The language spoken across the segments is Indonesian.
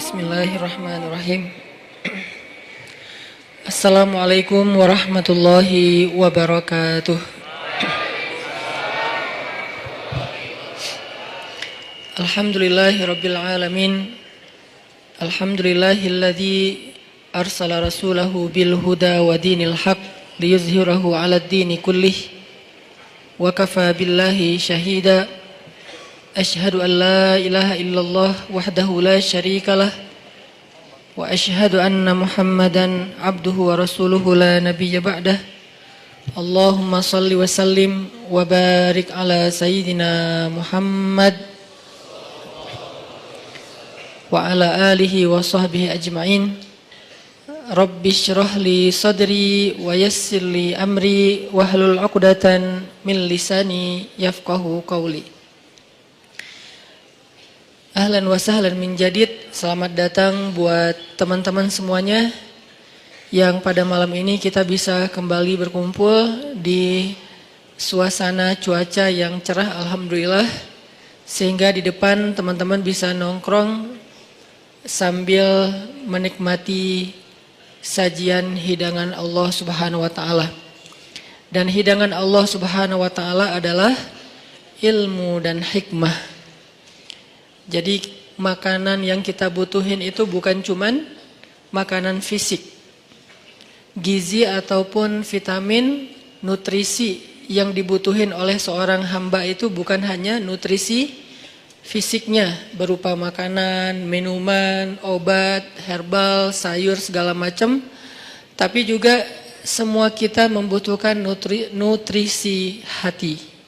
Bismillahirrahmanirrahim. Assalamualaikum warahmatullahi wabarakatuh. Alhamdulillahirabbil alamin. Alhamdulillahilladzi arsala rasulahu bil huda wa dinil haq liyuzhirahu 'alad dini kullih. Wa kafa billahi syahida. Asyhadu an la ilaha illallah wahdahu la syarikalah wa asyhadu anna Muhammadan abduhu wa rasuluhu la nabiyya ba'dah. Allahumma salli wa sallim wa barik ala sayyidina Muhammad wa ala alihi wa sahbihi ajma'in. Rabbi shrah li sadri wa yassir li amri wahlul 'uqdatan min lisani yafqahu qawli. Ahlan wa sahlan min jadid. Selamat datang buat teman-teman semuanya yang pada malam ini kita bisa kembali berkumpul di suasana cuaca yang cerah alhamdulillah, sehingga di depan teman-teman bisa nongkrong sambil menikmati sajian hidangan Allah Subhanahu wa taala. Dan hidangan Allah Subhanahu wa taala adalah ilmu dan hikmah. Jadi makanan yang kita butuhin itu bukan cuman makanan fisik. Gizi ataupun vitamin, nutrisi yang dibutuhin oleh seorang hamba itu bukan hanya nutrisi fisiknya berupa makanan, minuman, obat, herbal, sayur segala macam, tapi juga semua kita membutuhkan nutrisi hati.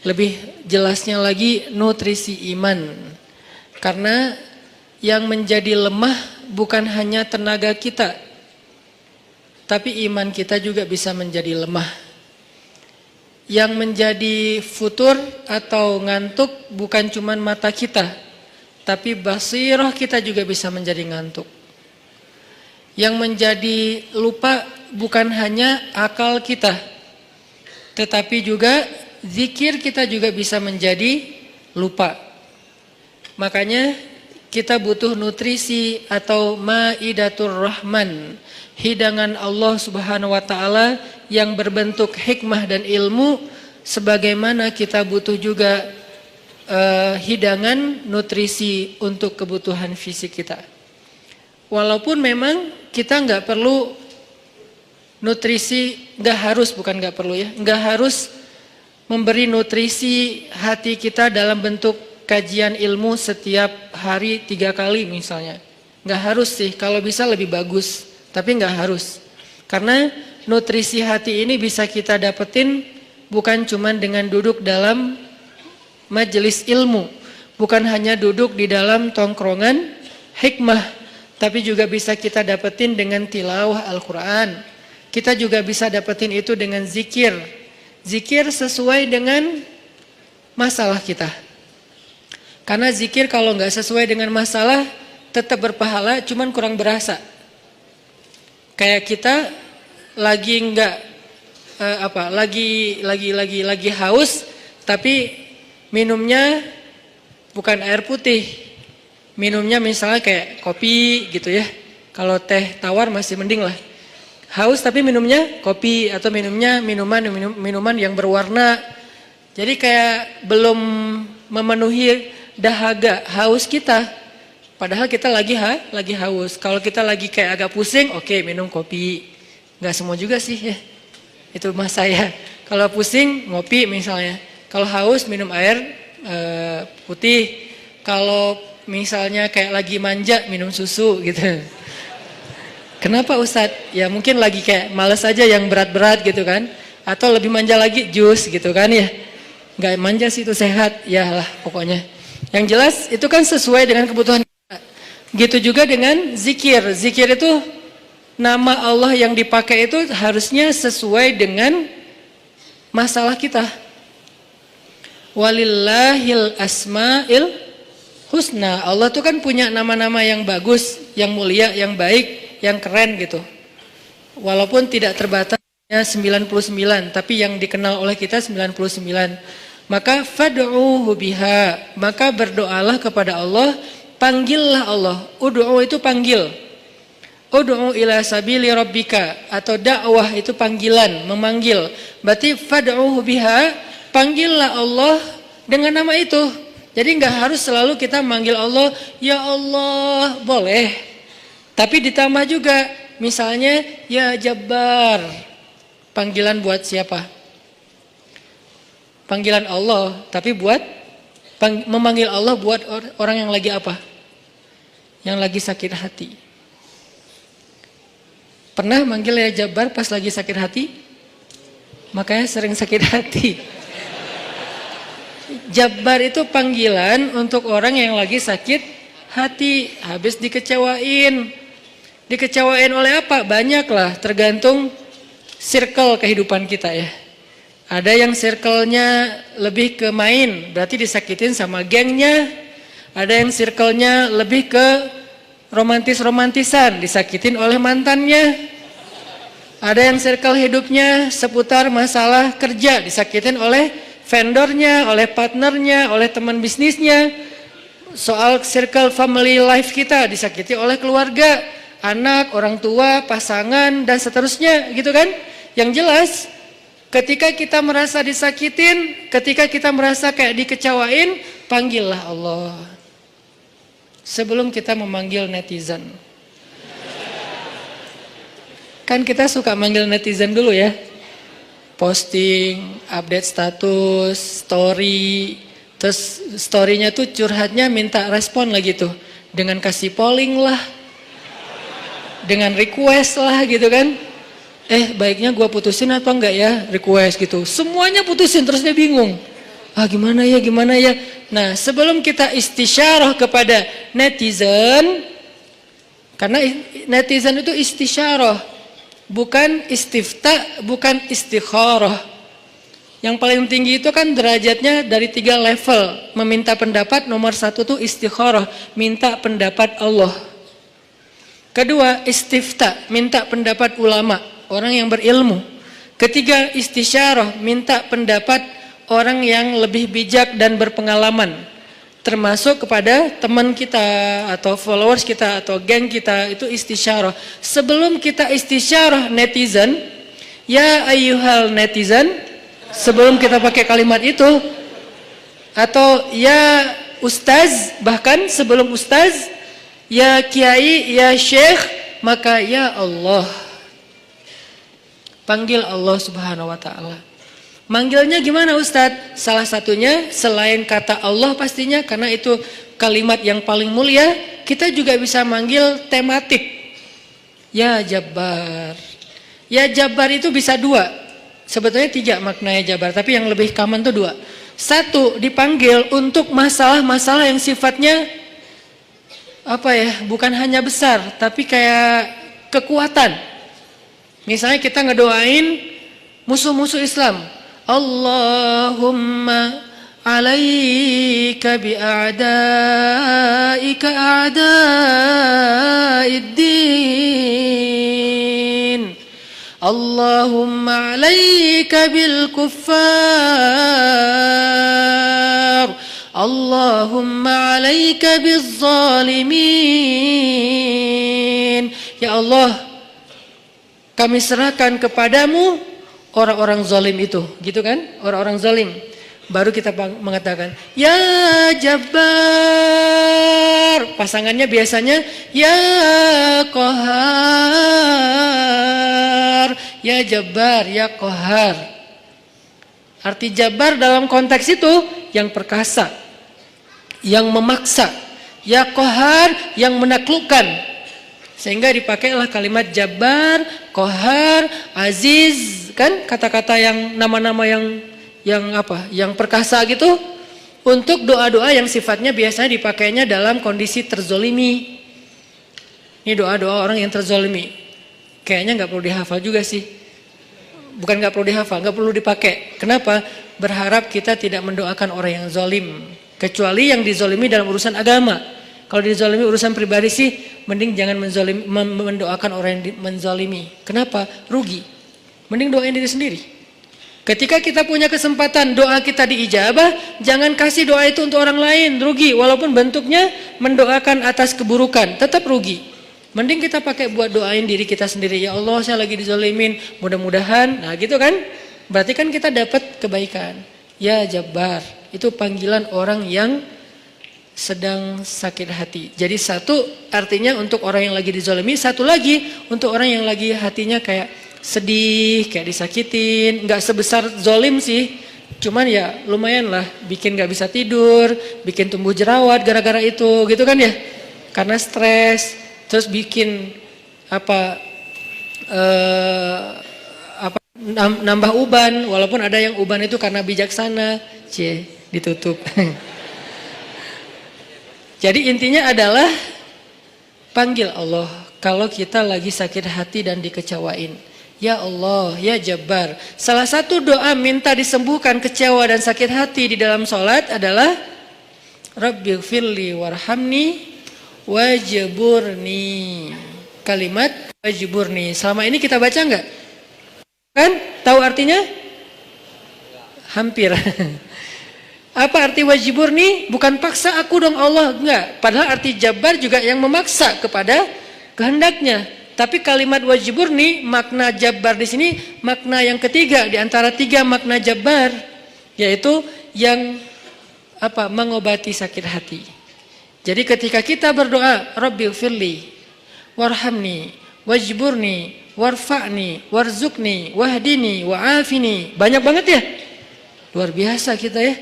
Lebih jelasnya lagi nutrisi iman. Karena yang menjadi lemah bukan hanya tenaga kita, tapi iman kita juga bisa menjadi lemah. Yang menjadi futur atau ngantuk bukan cuma mata kita, tapi basirah kita juga bisa menjadi ngantuk. Yang menjadi lupa bukan hanya akal kita, tetapi juga zikir kita juga bisa menjadi lupa. Makanya kita butuh nutrisi atau maidatur rahman, hidangan Allah Subhanahu wa taala yang berbentuk hikmah dan ilmu, sebagaimana kita butuh juga hidangan nutrisi untuk kebutuhan fisik kita. Walaupun memang kita nggak perlu nutrisi, nggak harus memberi nutrisi hati kita dalam bentuk kajian ilmu setiap hari 3 kali misalnya. Nggak harus sih, kalau bisa lebih bagus, tapi nggak harus. Karena nutrisi hati ini bisa kita dapetin bukan cuma dengan duduk dalam majelis ilmu, bukan hanya duduk di dalam tongkrongan hikmah, tapi juga bisa kita dapetin dengan tilawah Al-Quran. Kita juga bisa dapetin itu dengan zikir. Zikir sesuai dengan masalah kita. Karena zikir kalau nggak sesuai dengan masalah tetap berpahala, cuman kurang berasa. Kayak kita lagi nggak lagi haus, tapi minumnya bukan air putih, minumnya misalnya kayak kopi gitu ya. Kalau teh tawar masih mending lah. Haus tapi minumnya kopi atau minumnya minuman yang berwarna. Jadi kayak belum memenuhi dahaga haus kita. Padahal kita lagi haus. Kalau kita lagi kayak agak pusing, oke, minum kopi. Enggak semua juga sih ya. Itu mas saya. Kalau pusing ngopi misalnya. Kalau haus minum air putih. Kalau misalnya kayak lagi manja minum susu gitu. Kenapa Ustadz? Ya mungkin lagi kayak males aja yang berat-berat gitu kan. Atau lebih manja lagi jus gitu kan ya. Gak manja sih itu sehat. Ya lah pokoknya. Yang jelas itu kan sesuai dengan kebutuhan kita. Gitu juga dengan zikir. Zikir itu nama Allah yang dipakai itu harusnya sesuai dengan masalah kita. Walillahil asma'il husna. Allah tuh kan punya nama-nama yang bagus, yang mulia, yang baik, yang keren gitu. Walaupun tidak terbatas 99, tapi yang dikenal oleh kita 99. Maka fad'uhu biha, maka berdoalah kepada Allah Panggillah Allah. Ud'u itu panggil. Ud'u ila sabili rabbika, atau dakwah itu panggilan, memanggil. Berarti fad'uhu biha, panggillah Allah dengan nama itu. Jadi nggak harus selalu kita manggil Allah, ya Allah, boleh. Tapi ditambah juga, misalnya ya Jabbar. Panggilan buat siapa? Panggilan Allah, tapi buat memanggil Allah buat orang yang lagi apa? Yang lagi sakit hati. Pernah manggil ya Jabbar pas lagi sakit hati? Makanya sering sakit hati. Jabbar itu panggilan untuk orang yang lagi sakit hati, habis dikecewain. Dikecewain oleh apa? Banyak lah, tergantung circle kehidupan kita ya. Ada yang circle-nya lebih ke main, berarti disakitin sama gengnya. Ada yang circle-nya lebih ke romantis-romantisan, disakitin oleh mantannya. Ada yang circle hidupnya seputar masalah kerja, disakitin oleh vendornya, oleh partnernya, oleh teman bisnisnya. Soal circle family life kita, disakiti oleh keluarga, anak, orang tua, pasangan, dan seterusnya gitu kan. Yang jelas, ketika kita merasa disakitin, ketika kita merasa kayak dikecewain, panggillah Allah. Sebelum kita memanggil netizen. Kan kita suka manggil netizen dulu ya. Posting, update status, story. Terus storynya tuh curhatnya minta respon lagi tuh. Dengan kasih polling lah. Dengan request lah gitu kan. Baiknya gua putusin atau enggak ya, request gitu. Semuanya putusin, terus dia bingung. Gimana ya. Nah, sebelum kita istisyarah kepada netizen, karena netizen itu istisyarah, bukan istifta, bukan istikharah. Yang paling tinggi itu kan derajatnya dari 3 level. Meminta pendapat, nomor 1 tuh istikharah, minta pendapat Allah. Kedua, istifta, minta pendapat ulama, orang yang berilmu. Ketiga, istisyarah, minta pendapat orang yang lebih bijak dan berpengalaman, termasuk kepada teman kita atau followers kita atau geng kita, itu istisyarah. Sebelum kita istisyarah netizen, ya ayyuhal netizen, sebelum kita pakai kalimat itu, atau ya ustaz, bahkan sebelum ustaz, ya kiai, ya syekh, maka ya Allah. Panggil Allah Subhanahu wa ta'ala. Manggilnya gimana Ustadz? Salah satunya selain kata Allah pastinya, karena itu kalimat yang paling mulia, kita juga bisa manggil tematik. Ya Jabbar. Ya Jabbar itu bisa 2. Sebetulnya 3 maknanya Jabbar, tapi yang lebih common tuh 2. 1, dipanggil untuk masalah-masalah yang sifatnya apa ya? Bukan hanya besar, tapi kayak kekuatan. Misalnya kita ngedoain musuh-musuh Islam. Allahumma alaika bi'a'daika a'da'iddin. Allahumma alaika bil kuffar. Allahumma alaika biz zalimin. Ya Allah, kami serahkan kepadamu orang-orang zalim itu, gitu kan? Orang-orang zalim. Baru kita mengatakan, ya Jabbar. Pasangannya biasanya, ya Qahar. Ya Jabbar, ya Qahar. Arti Jabbar dalam konteks itu, yang perkasa, yang memaksa. Ya Qahar, yang menaklukkan. Sehingga dipakailah kalimat Jabbar, Qahar, Aziz, kan kata-kata yang nama-nama yang apa? Yang perkasa gitu, untuk doa-doa yang sifatnya biasanya dipakainya dalam kondisi terzolimi. Ini doa-doa orang yang terzolimi. Kayaknya nggak perlu dihafal juga sih. Bukan nggak perlu dihafal, nggak perlu dipakai. Kenapa? Berharap kita tidak mendoakan orang yang zolim, kecuali yang dizolimi dalam urusan agama. Kalau dizalimi urusan pribadi sih, mending jangan mendoakan orang yang menzalimi. Kenapa? Rugi. Mending doain diri sendiri. Ketika kita punya kesempatan doa kita diijabah, jangan kasih doa itu untuk orang lain, rugi. Walaupun bentuknya mendoakan atas keburukan, tetap rugi. Mending kita pakai buat doain diri kita sendiri. Ya Allah, saya lagi dizalimin, mudah-mudahan. Nah gitu kan, berarti kan kita dapat kebaikan. Ya Jabbar, itu panggilan orang yang sedang sakit hati. Jadi satu artinya untuk orang yang lagi dizalimi, satu lagi untuk orang yang lagi hatinya kayak sedih, kayak disakitin. Nggak sebesar zolim sih, cuman ya lumayan lah, bikin nggak bisa tidur, bikin tumbuh jerawat gara-gara itu, gitu kan ya, karena stres, terus bikin nambah uban, walaupun ada yang uban itu karena bijaksana, ditutup. Jadi intinya adalah panggil Allah kalau kita lagi sakit hati dan dikecewain. Ya Allah, ya Jabbar. Salah satu doa minta disembuhkan kecewa dan sakit hati di dalam sholat adalah Rabbighfirli warhamni wajburni. Kalimat wajburni. Selama ini kita baca enggak? Kan? Tahu artinya? Hampir. Apa arti wajburni? Bukan paksa aku dong Allah, enggak. Padahal arti Jabbar juga yang memaksa kepada kehendaknya. Tapi kalimat wajburni, makna Jabbar di sini makna yang ketiga di antara tiga makna Jabbar, yaitu yang mengobati sakit hati. Jadi ketika kita berdoa, Rabbighfirli warhamni wajburni warfa'ni warzuqni wahdini wa'afini, banyak banget ya, luar biasa kita ya.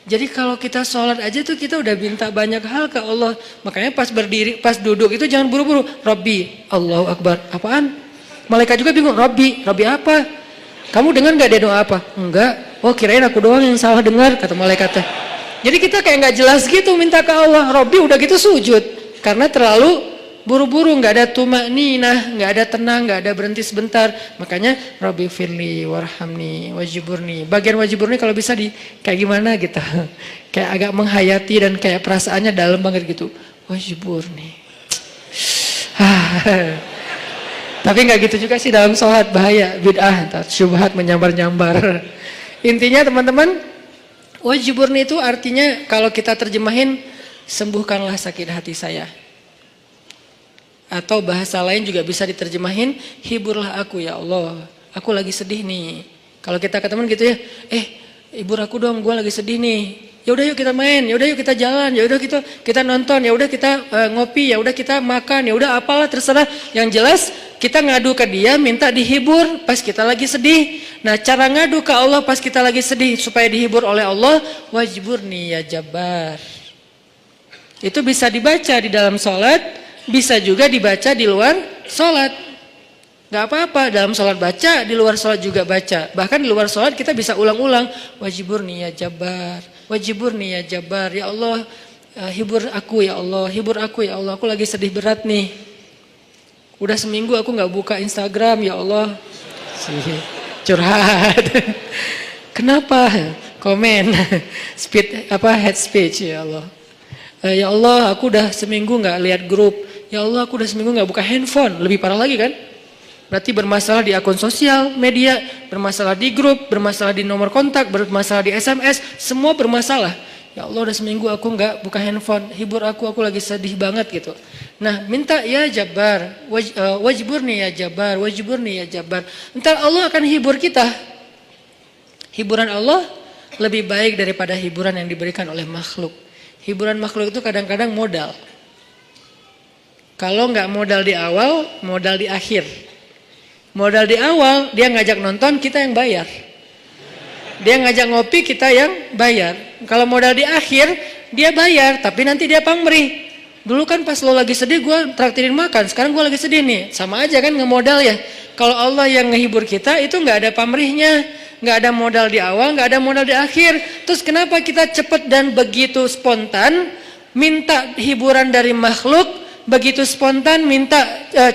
Jadi kalau kita sholat aja tuh kita udah minta banyak hal ke Allah. Makanya pas berdiri, pas duduk itu jangan buru-buru. Rabbi, Allahu Akbar. Apaan? Malaikat juga bingung. Rabbi apa? Kamu dengar nggak dia doa apa? Enggak. Oh kirain aku doang yang salah dengar, kata malaikatnya. Jadi kita kayak nggak jelas gitu minta ke Allah. Rabbi udah gitu sujud. Karena terlalu buru-buru, nggak ada tumakninah, nggak ada tenang, nggak ada berhenti sebentar. Makanya Rabbighfirli warhamni wajburni. Bagian wajburni kalau bisa di kayak gimana gitu, kayak agak menghayati dan kayak perasaannya dalam banget gitu. Wajburni. Tapi nggak gitu juga sih dalam sholat, bahaya, bid'ah, syubhat menyambar-nyambar. Intinya teman-teman, wajburni itu artinya kalau kita terjemahin, sembuhkanlah sakit hati saya. Atau bahasa lain juga bisa diterjemahin, hiburlah aku ya Allah, aku lagi sedih nih. Kalau kita ke teman gitu ya, hibur aku dong, gue lagi sedih nih. Ya udah yuk kita main, ya udah yuk kita jalan, ya udah kita nonton, ya udah kita ngopi, ya udah kita makan, ya udah apalah terserah. Yang jelas kita ngadu ke dia, minta dihibur pas kita lagi sedih. Nah cara ngadu ke Allah pas kita lagi sedih supaya dihibur oleh Allah, wajburni ya Jabbar. Itu bisa dibaca di dalam sholat, bisa juga dibaca di luar sholat. Gak apa-apa, dalam sholat baca, di luar sholat juga baca. Bahkan di luar sholat kita bisa ulang-ulang. Wajburni ya Jabbar, wajburni ya Jabbar. Ya Allah, hibur aku ya Allah, hibur aku ya Allah. Aku lagi sedih berat nih. Udah seminggu aku gak buka Instagram ya Allah. Curhat. Kenapa? Komen. Head speech ya Allah. Ya Allah, aku udah seminggu gak lihat grup. Ya Allah, aku udah seminggu gak buka handphone. Lebih parah lagi kan? Berarti bermasalah di akun sosial media, bermasalah di grup, bermasalah di nomor kontak, bermasalah di SMS, semua bermasalah. Ya Allah, udah seminggu aku gak buka handphone. Hibur aku lagi sedih banget gitu. Nah, minta ya Jabbar, wajburni ya Jabbar, wajburni ya Jabbar. Entar Allah akan hibur kita. Hiburan Allah lebih baik daripada hiburan yang diberikan oleh makhluk. Hiburan makhluk itu kadang-kadang modal. Kalau nggak modal di awal, modal di akhir. Modal di awal, dia ngajak nonton, kita yang bayar. Dia ngajak ngopi, kita yang bayar. Kalau modal di akhir, dia bayar, tapi nanti dia pamrih. Dulu kan pas lo lagi sedih, gue traktirin makan. Sekarang gue lagi sedih nih, sama aja kan ngemodal ya. Kalau Allah yang ngehibur kita, itu nggak ada pamrihnya. Nggak ada modal di awal, nggak ada modal di akhir. Terus kenapa kita cepat dan begitu spontan minta hiburan dari makhluk, begitu spontan minta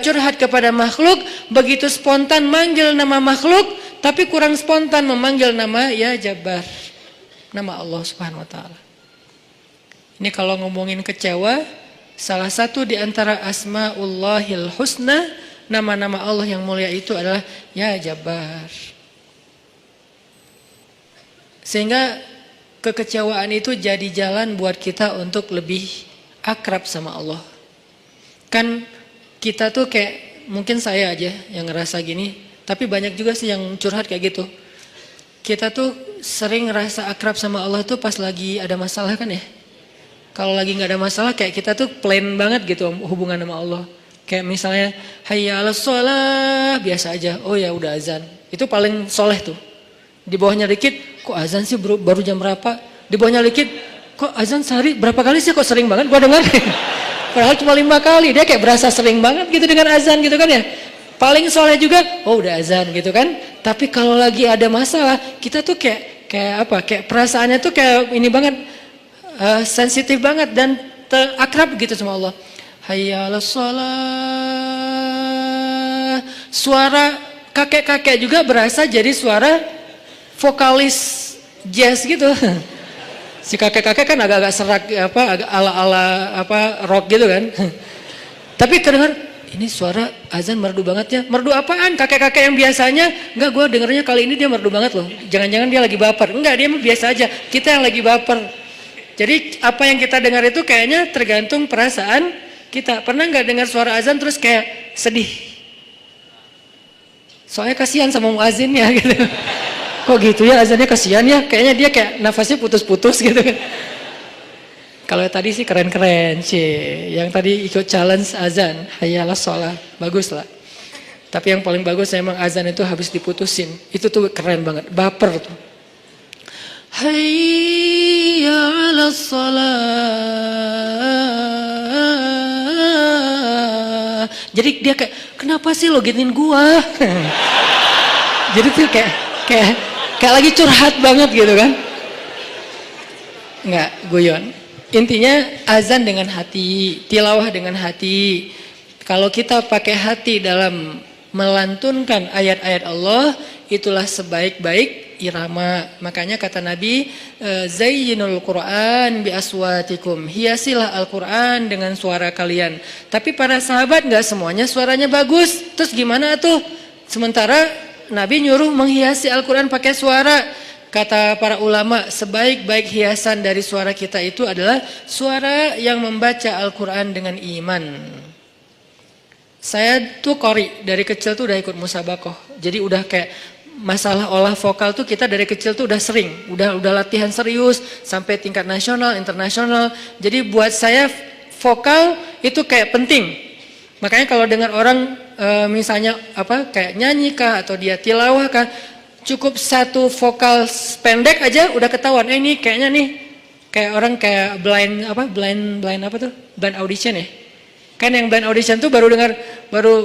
curhat kepada makhluk, begitu spontan manggil nama makhluk, tapi kurang spontan memanggil nama ya Jabbar, nama Allah Subhanahu wa taala. Ini kalau ngomongin kecewa, salah satu di antara asmaullahil husna, nama-nama Allah yang mulia itu adalah ya Jabbar. Sehingga kekecewaan itu jadi jalan buat kita untuk lebih akrab sama Allah. Kan kita tuh kayak, mungkin saya aja yang ngerasa gini, tapi banyak juga sih yang curhat kayak gitu. Kita tuh sering ngerasa akrab sama Allah tuh pas lagi ada masalah kan ya. Kalau lagi nggak ada masalah kayak kita tuh plain banget gitu hubungan sama Allah. Kayak misalnya hayya 'alas shalah biasa aja. Oh ya udah azan. Itu paling soleh tuh. Di bawahnya dikit, kok azan sih baru jam berapa? Di bawahnya dikit, kok azan sehari berapa kali sih, kok sering banget gua dengar. Padahal cuma 5 kali. Dia kayak berasa sering banget gitu dengan azan gitu kan ya. Paling soleh juga, oh udah azan gitu kan. Tapi kalau lagi ada masalah, kita tuh kayak apa? Kayak perasaannya tuh kayak ini banget, sensitif banget dan akrab gitu sama Allah. Hayya 'alas shalah. Suara kakek-kakek juga berasa jadi suara vokalis jazz gitu. Si kakek-kakek kan agak-agak serak apa, agak ala-ala apa rock gitu kan. Tapi kedengar ini suara azan merdu banget ya. Merdu apaan? Kakek-kakek yang biasanya enggak, gue dengernya kali ini dia merdu banget loh. Jangan-jangan dia lagi baper. Enggak, dia biasa aja. Kita yang lagi baper. Jadi apa yang kita dengar itu kayaknya tergantung perasaan kita. Pernah nggak dengar suara azan terus kayak sedih? Soalnya kasihan sama muazinnya gitu. Kok gitu ya azannya, kasihan ya? Kayaknya dia kayak nafasnya putus-putus gitu kan. Kalau tadi sih keren-keren sih. Yang tadi ikut challenge azan, hayya 'alas shalah, bagus lah. Tapi yang paling bagus memang azan itu habis diputusin. Itu tuh keren banget, baper tuh. Hayya 'alas shalah. Jadi dia kayak, kenapa sih lo gituin gua? Jadi tuh kayak lagi curhat banget gitu kan. Enggak, guyon. Intinya azan dengan hati, tilawah dengan hati. Kalau kita pakai hati dalam melantunkan ayat-ayat Allah, itulah sebaik-baik irama. Makanya kata Nabi, zayyinul Qur'an bi aswatikum. Hiasilah Al-Qur'an dengan suara kalian. Tapi para sahabat enggak semuanya suaranya bagus. Terus gimana tuh? Sementara Nabi nyuruh menghiasi Al-Quran pakai suara. Kata para ulama, sebaik-baik hiasan dari suara kita itu adalah suara yang membaca Al-Quran dengan iman. Saya tuh qori, dari kecil tuh udah ikut musabakoh. Jadi udah kayak masalah olah vokal tuh kita dari kecil tuh udah sering. Udah latihan serius sampai tingkat nasional, internasional. Jadi buat saya vokal itu kayak penting. Makanya kalau dengar orang misalnya apa kayak nyanyi kah atau dia tilawah kah, cukup satu vokal pendek aja udah ketahuan. Ini kayaknya nih kayak orang kayak blind apa tuh? Blind audition ya. Kan yang blind audition tuh baru dengar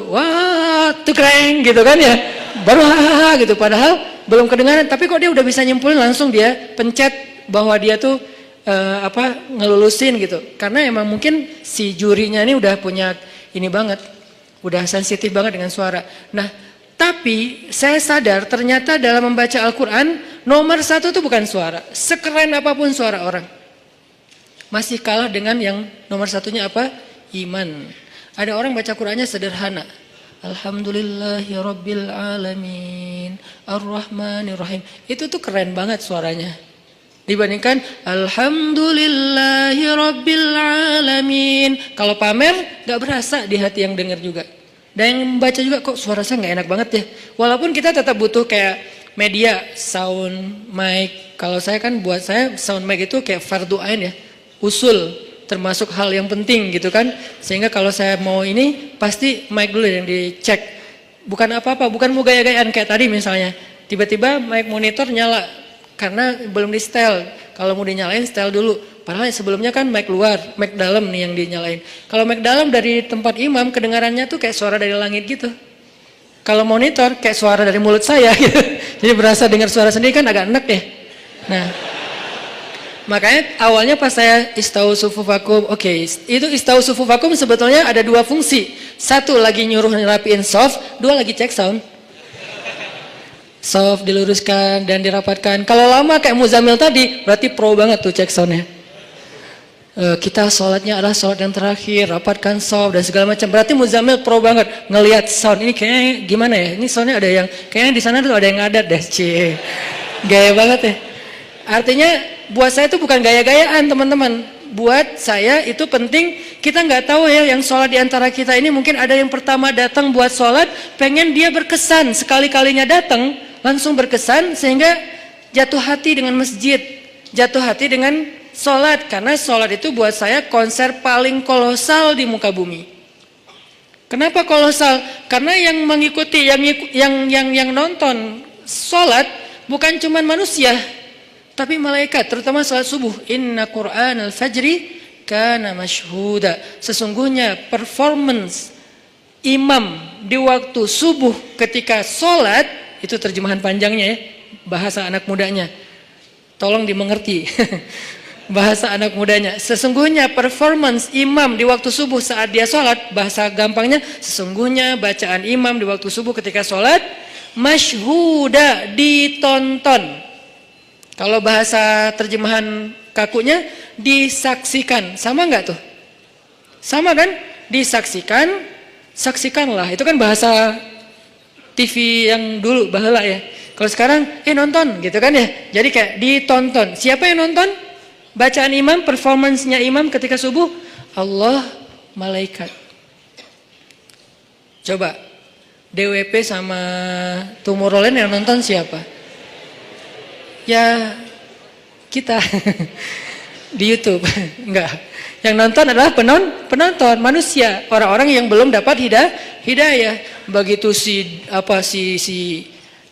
wah tuh keren gitu kan ya. Baru hahaha gitu, padahal belum kedengaran, tapi kok dia udah bisa nyimpulin, langsung dia pencet bahwa dia tuh ngelulusin gitu. Karena emang mungkin si jurinya ini udah punya ini banget, udah sensitif banget dengan suara. Nah, tapi saya sadar ternyata dalam membaca Al-Quran, nomor 1 itu bukan suara. Sekeren apapun suara orang, masih kalah dengan yang nomor 1-nya apa? Iman. Ada orang baca Qurannya sederhana. Alhamdulillahirabbil alamin, Ar-Rahmanir-Rahim. Itu tuh keren banget suaranya. Dibandingkan Alhamdulillahirabbil alamin. Kalau pamer gak berasa di hati yang dengar juga. Dan yang membaca juga kok suara saya gak enak banget ya. Walaupun kita tetap butuh kayak media, sound, mic. Kalau saya kan buat saya sound mic itu kayak fardu ain ya. Usul, termasuk hal yang penting gitu kan. Sehingga kalau saya mau ini pasti mic dulu yang dicek. Bukan apa-apa, bukan mau gaya-gayaan kayak tadi misalnya. Tiba-tiba mic monitor nyala. Karena belum di setel. Kalau mau dinyalain setel dulu. Padahal sebelumnya kan mic luar, mic dalam nih yang dinyalain. Kalau mic dalam dari tempat imam kedengarannya tuh kayak suara dari langit gitu. Kalau monitor kayak suara dari mulut saya gitu. Jadi berasa dengar suara sendiri kan agak enak ya. Nah, makanya awalnya pas saya istau sufufakum, oke, itu istau sufufakum sebetulnya ada 2 fungsi. 1 lagi nyuruh ngerapiin soft, 2 lagi cek sound. Soft diluruskan dan dirapatkan. Kalau lama kayak Muzammil tadi, berarti pro banget tuh cek soundnya. Kita sholatnya adalah sholat yang terakhir, rapatkan soft dan segala macam. Berarti Muzammil pro banget ngelihat sound ini kayaknya gimana ya? Ini soundnya ada yang kayaknya di sana tuh ada yang ngadat deh, cie. Gaya banget ya. Artinya buat saya itu bukan gaya-gayaan teman-teman. Buat saya itu penting, kita nggak tahu ya yang sholat di antara kita ini mungkin ada yang pertama datang buat sholat, pengen dia berkesan, sekali-kalinya datang, langsung berkesan sehingga jatuh hati dengan masjid, jatuh hati dengan sholat. Karena sholat itu buat saya konser paling kolosal di muka bumi. Kenapa kolosal? Karena yang mengikuti, yang nonton sholat bukan cuma manusia, tapi malaikat, terutama salat subuh. Inna Qur'anal fajri kana mashhuda. Sesungguhnya performance imam di waktu subuh ketika sholat, itu terjemahan panjangnya ya, bahasa anak mudanya. Tolong dimengerti. Bahasa anak mudanya. Sesungguhnya performance imam di waktu subuh saat dia sholat, bahasa gampangnya, sesungguhnya bacaan imam di waktu subuh ketika sholat, mashhuda, ditonton. Kalau bahasa terjemahan kakunya, disaksikan. Sama enggak tuh? Sama kan? Disaksikan, saksikanlah. Itu kan bahasa TV yang dulu, baheula ya. Kalau sekarang, nonton gitu kan ya. Jadi kayak ditonton. Siapa yang nonton? Bacaan imam, performance-nya imam ketika subuh, Allah, malaikat. Coba, DWP sama Tomorrowland yang nonton siapa? Ya kita di YouTube. Enggak. Yang nonton adalah penonton manusia, orang-orang yang belum dapat hidayah. Begitu si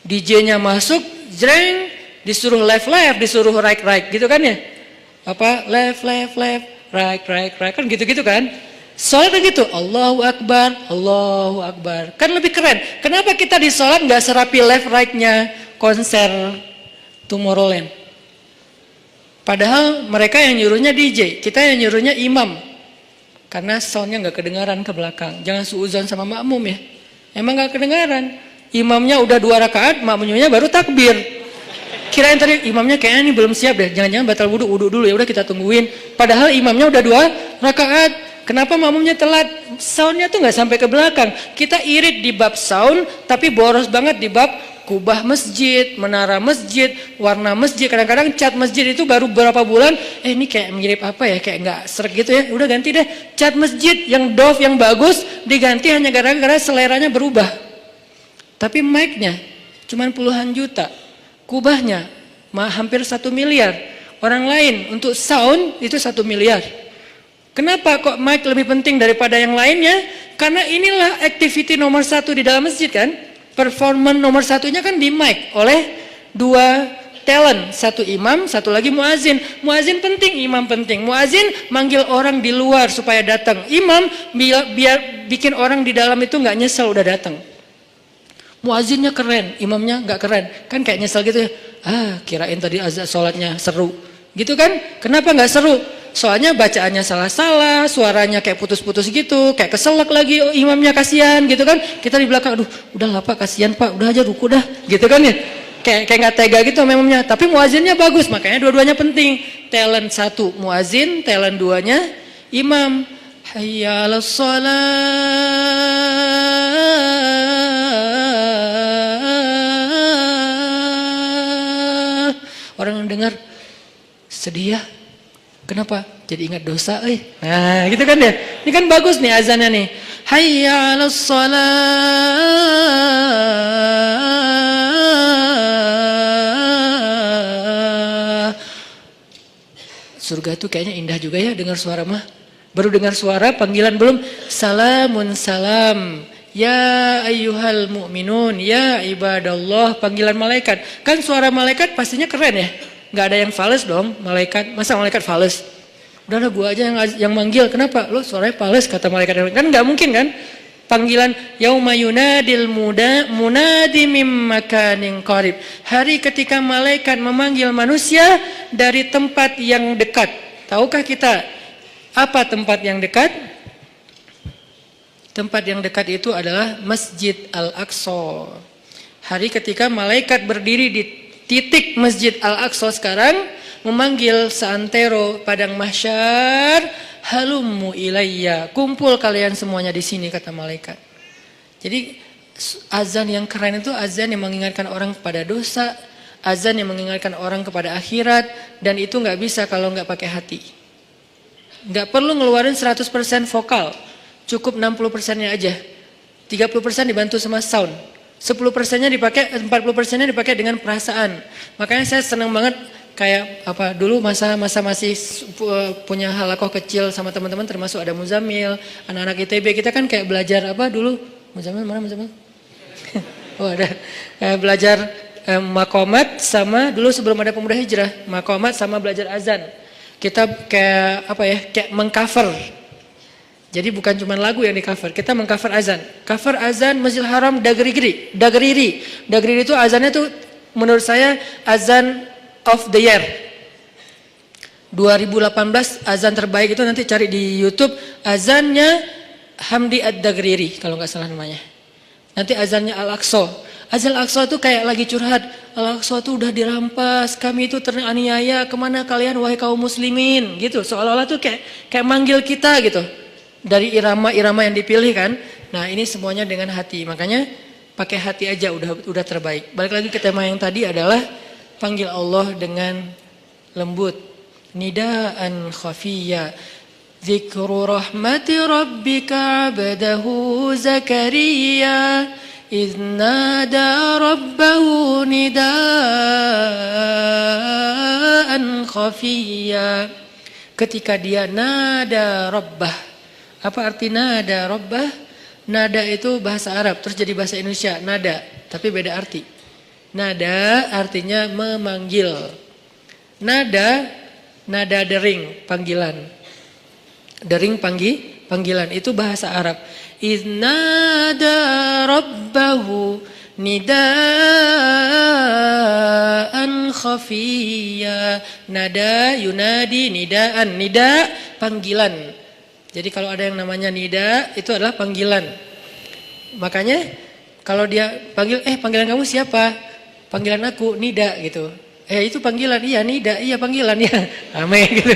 DJ-nya masuk, jreng, disuruh left, disuruh right gitu kan ya? Left, right kan gitu kan? Sholat gitu, Allahu Akbar, kan lebih keren. Kenapa kita di sholat nggak serapi left right-nya konser Tomorrowland? Padahal mereka yang nyuruhnya DJ, kita yang nyuruhnya imam. Karena soundnya nggak kedengaran ke belakang. Jangan suuzon sama makmum ya. Emang nggak kedengaran. Imamnya udah 2 rakaat, makmumnya baru takbir. Kirain tadi imamnya kayaknya ini belum siap deh. Jangan-jangan batal wudhu dulu, ya udah kita tungguin. Padahal imamnya udah 2 rakaat. Kenapa makmumnya telat? Soundnya tuh nggak sampai ke belakang. Kita irit di bab sound, tapi boros banget di bab kubah masjid, menara masjid, warna masjid. Kadang-kadang cat masjid itu baru berapa bulan, ini kayak mirip apa ya, kayak nggak sreg gitu ya. Udah ganti deh cat masjid yang doff, yang bagus, diganti hanya gara-gara seleranya berubah. Tapi mic-nya cuman puluhan juta. Kubahnya hampir 1 miliar. Orang lain untuk sound itu 1 miliar. Kenapa kok mic lebih penting daripada yang lainnya? Karena inilah activity nomor 1 di dalam masjid kan. Performance nomor 1-nya kan di mic oleh 2 talent. 1 imam, 1 lagi muazin. Muazin penting, imam penting. Muazin manggil orang di luar supaya datang. Imam biar bikin orang di dalam itu nggak nyesel udah datang. Muazinnya keren, imamnya nggak keren, kan kayak nyesel gitu ya. Kirain tadi azan sholatnya seru, gitu kan? Kenapa nggak seru? Soalnya bacaannya salah-salah, suaranya kayak putus-putus gitu, kayak keselak lagi, imamnya kasihan, gitu kan? Kita di belakang, aduh, udah lah Pak, kasihan Pak, udah aja ruku dah, gitu kan ya? Kayak nggak tega gitu imamnya. Tapi muazinnya bagus, makanya dua-duanya penting. Talent 1 muazin, talent 2-nya imam. Hayya 'alas shalah. Orang yang dengar sedih ya. Kenapa? Jadi ingat dosa, Nah, gitu kan ya. Ini kan bagus nih azannya nih. Hayya 'alas shalah. Surga tuh kayaknya indah juga ya dengar suara mah. Baru dengar suara, panggilan belum. Salamun salam. Ya ayyuhal mu'minun. Ya ibadallah. Panggilan malaikat. Kan suara malaikat pastinya keren ya. Gak ada yang fales dong malaikat. Masa malaikat fales? Udahlah gua aja yang manggil. Kenapa? Lo suaranya fales kata malaikat. Kan gak mungkin kan? Panggilan yauma yunadil munadi mim makanin qarib. Hari ketika malaikat memanggil manusia dari tempat yang dekat. Tahukah kita apa tempat yang dekat? Tempat yang dekat itu adalah Masjid Al-Aqsa. Hari ketika malaikat berdiri di titik Masjid Al-Aqsa sekarang, memanggil seantero padang mahsyar, halummu ilayya, kumpul kalian semuanya di sini, kata malaikat. Jadi azan yang keren itu azan yang mengingatkan orang kepada dosa, azan yang mengingatkan orang kepada akhirat, dan itu nggak bisa kalau nggak pakai hati. Nggak perlu ngeluarin 100% vokal, cukup 60%-nya aja. 30% dibantu sama sound. 10%-nya dipakai, 40%-nya dipakai dengan perasaan. Makanya saya senang banget kayak dulu masa masih punya halakoh kecil sama teman-teman, termasuk ada Muzamil, anak-anak ITB, kita kan kayak belajar dulu? Muzamil mana Muzamil? Oh ada, belajar makomat sama dulu sebelum ada pemuda hijrah, makomat sama belajar azan. Kita kayak mengcover. Jadi bukan cuma lagu yang di cover, kita mengcover azan. Cover azan Masjidil Haram Dagriri. Dagriri itu azannya tuh menurut saya azan of the year. 2018 azan terbaik itu nanti cari di YouTube, azannya Hamdi Ad-Dagriri kalau nggak salah namanya. Nanti azannya Al-Aqsa. Azan Al-Aqsa itu kayak lagi curhat. Al-Aqsa itu udah dirampas, kami itu teraniaya, kemana kalian wahai kaum muslimin, gitu. Seolah-olah tuh kayak manggil kita gitu. Dari irama-irama yang dipilih kan. Nah ini semuanya dengan hati. Makanya pakai hati aja udah terbaik. Balik lagi ke tema yang tadi adalah panggil Allah dengan lembut. Nidaan khafiyya. Zikru rahmati rabbika abdahu Zakaria. إذ نادى ربه نداء خفيا. Ketika dia nada rabbah. Apa arti nada rabbah? Nada itu bahasa Arab, terus jadi bahasa Indonesia, nada, tapi beda arti. Nada artinya memanggil. Nada dering, panggilan. Dering panggilan, itu bahasa Arab. Iznada rabbahu nidaan khafiyya. Nada yunadi nidaan. Nida panggilan. Jadi kalau ada yang namanya nida itu adalah panggilan. Makanya kalau dia panggil, panggilan kamu siapa? Panggilan aku nida gitu. Itu panggilan, iya nida, iya panggilan ya. Rame gitu.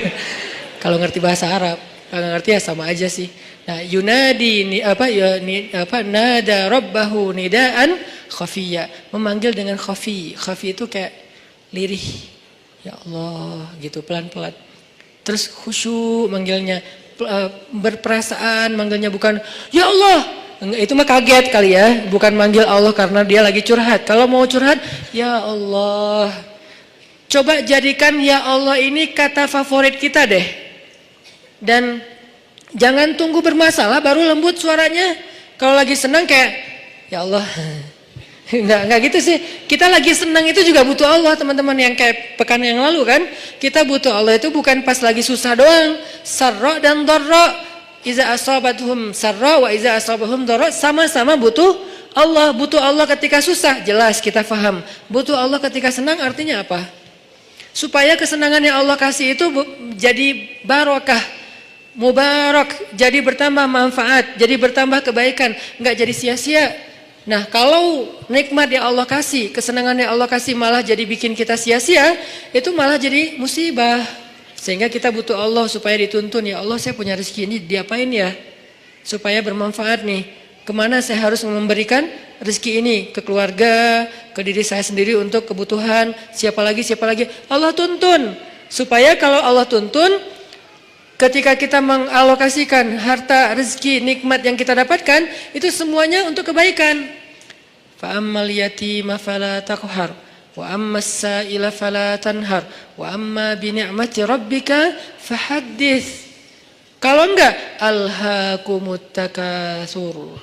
Kalau ngerti bahasa Arab, kalau ngerti ya sama aja sih. Nah, yunadi nada rabbahu nidaan khafiyya, memanggil dengan khafi. Khafi itu kayak lirih. Ya Allah, gitu pelan-pelan. Terus khusyuk manggilnya, berperasaan manggilnya, bukan ya Allah. Itu mah kaget kali ya, bukan manggil Allah karena dia lagi curhat. Kalau mau curhat, ya Allah. Coba jadikan ya Allah ini kata favorit kita deh. Dan jangan tunggu bermasalah baru lembut suaranya. Kalau lagi senang kayak ya Allah. Enggak gitu sih. Kita lagi senang itu juga butuh Allah, teman-teman, yang kayak pekan yang lalu kan. Kita butuh Allah itu bukan pas lagi susah doang. Sarra dan dharra. Iza asabatuhum sarra wa iza asabahum dharra, sama-sama butuh Allah. Butuh Allah ketika susah, jelas kita paham. Butuh Allah ketika senang artinya apa? Supaya kesenangan yang Allah kasih itu jadi barokah, mubarak, jadi bertambah manfaat, jadi bertambah kebaikan, enggak jadi sia-sia. Nah, kalau nikmat yang Allah kasih, kesenangan yang Allah kasih malah jadi bikin kita sia-sia, itu malah jadi musibah. Sehingga kita butuh Allah supaya dituntun, ya Allah saya punya rezeki ini diapain ya? Supaya bermanfaat nih. Kemana saya harus memberikan rezeki ini? Ke keluarga, ke diri saya sendiri untuk kebutuhan, siapa lagi? Allah tuntun. Supaya kalau Allah tuntun, ketika kita mengalokasikan harta, rezeki, nikmat yang kita dapatkan, itu semuanya untuk kebaikan. Fa'ammal yatima fala taqhar, wa ammas sa'ila fala tanhar, wa amma bi ni'mati rabbika fahaddits. Kalau enggak, alhaakumut takatsur.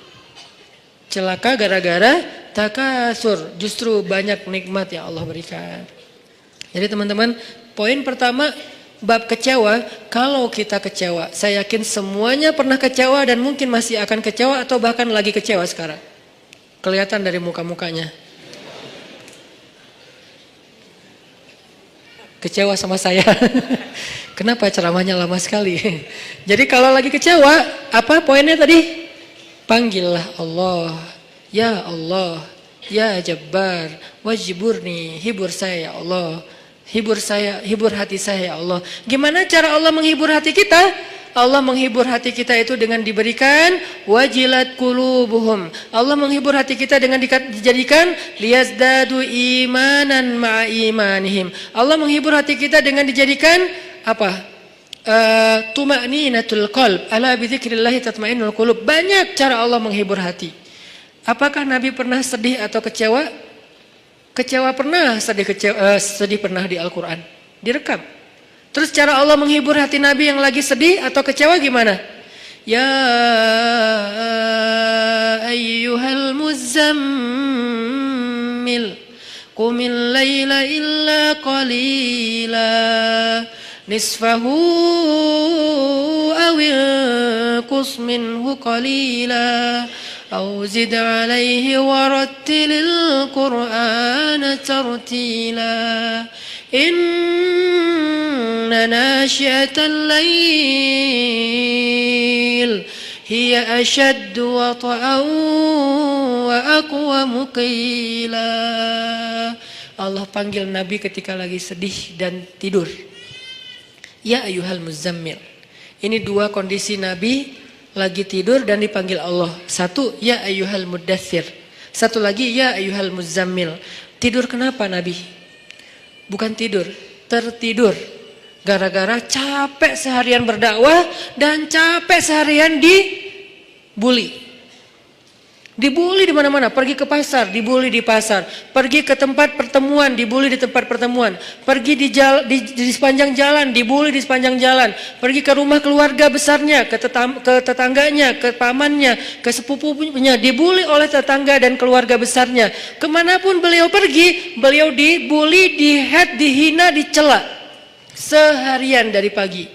Celaka gara-gara takasur, justru banyak nikmat yang Allah berikan. Jadi teman-teman, poin pertama, bab kecewa, kalau kita kecewa, saya yakin semuanya pernah kecewa dan mungkin masih akan kecewa atau bahkan lagi kecewa sekarang. Kelihatan dari muka-mukanya. Kecewa sama saya. Kenapa ceramahnya lama sekali? Jadi kalau lagi kecewa, apa poinnya tadi? Panggillah Allah. Ya Allah, ya Jabbar, wajiburni, hibur saya ya Allah. Hibur saya, hibur hati saya ya Allah. Gimana cara Allah menghibur hati kita? Allah menghibur hati kita itu dengan diberikan wajilat qulubuhum. Allah menghibur hati kita dengan dijadikan liyazdadu imanan ma'a imanihim. Allah menghibur hati kita dengan dijadikan apa? Tuma'ninatul qalb. Ala bidzikrillahi tatma'innul qulub. Banyak cara Allah menghibur hati. Apakah Nabi pernah sedih atau kecewa? Kecewa pernah, sedih pernah di Al-Quran. Direkam. Terus cara Allah menghibur hati Nabi yang lagi sedih atau kecewa gimana? Ya ayyuhal muzammil qumil laila illa qalila nisfahu awil qus minhu qalila أو زد عليه ورتل القرآن ترتيلا إن ناشئة الليل هي أشد وطئا وأقوم قيلا. Allah panggil Nabi ketika lagi sedih dan tidur. Ya ayyuhal muzammil. Ini dua kondisi Nabi lagi tidur dan dipanggil Allah. Satu, ya ayyuhal muddathir. Satu lagi, ya ayyuhal muzammil. Tidur kenapa Nabi? Bukan tidur, tertidur. Gara-gara capek seharian berdakwah dan capek seharian dibully. Dibully di mana-mana, pergi ke pasar, dibully di pasar, pergi ke tempat pertemuan, dibully di tempat pertemuan, pergi di sepanjang jalan, dibully di sepanjang jalan, pergi ke rumah keluarga besarnya, ke tetangganya, ke pamannya, ke sepupunya, dibully oleh tetangga dan keluarga besarnya. Kemanapun beliau pergi, beliau dibully, dihead, dihina, dicela seharian dari pagi.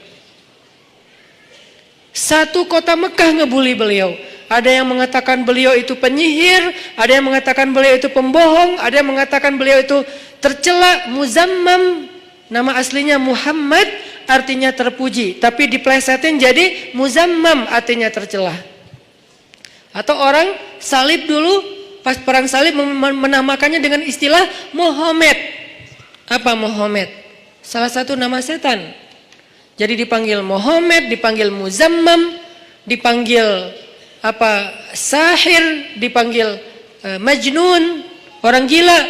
Satu kota Mekah ngebully beliau. Ada yang mengatakan beliau itu penyihir, ada yang mengatakan beliau itu pembohong, ada yang mengatakan beliau itu tercela. Muzammam, nama aslinya Muhammad, artinya terpuji, tapi diplesetin jadi Muzammam, artinya tercela. Atau orang salib dulu, pas perang salib menamakannya dengan istilah Muhammad. Apa Muhammad? Salah satu nama setan. Jadi dipanggil Muhammad, dipanggil Muzammam, dipanggil sahir, dipanggil majnun, orang gila,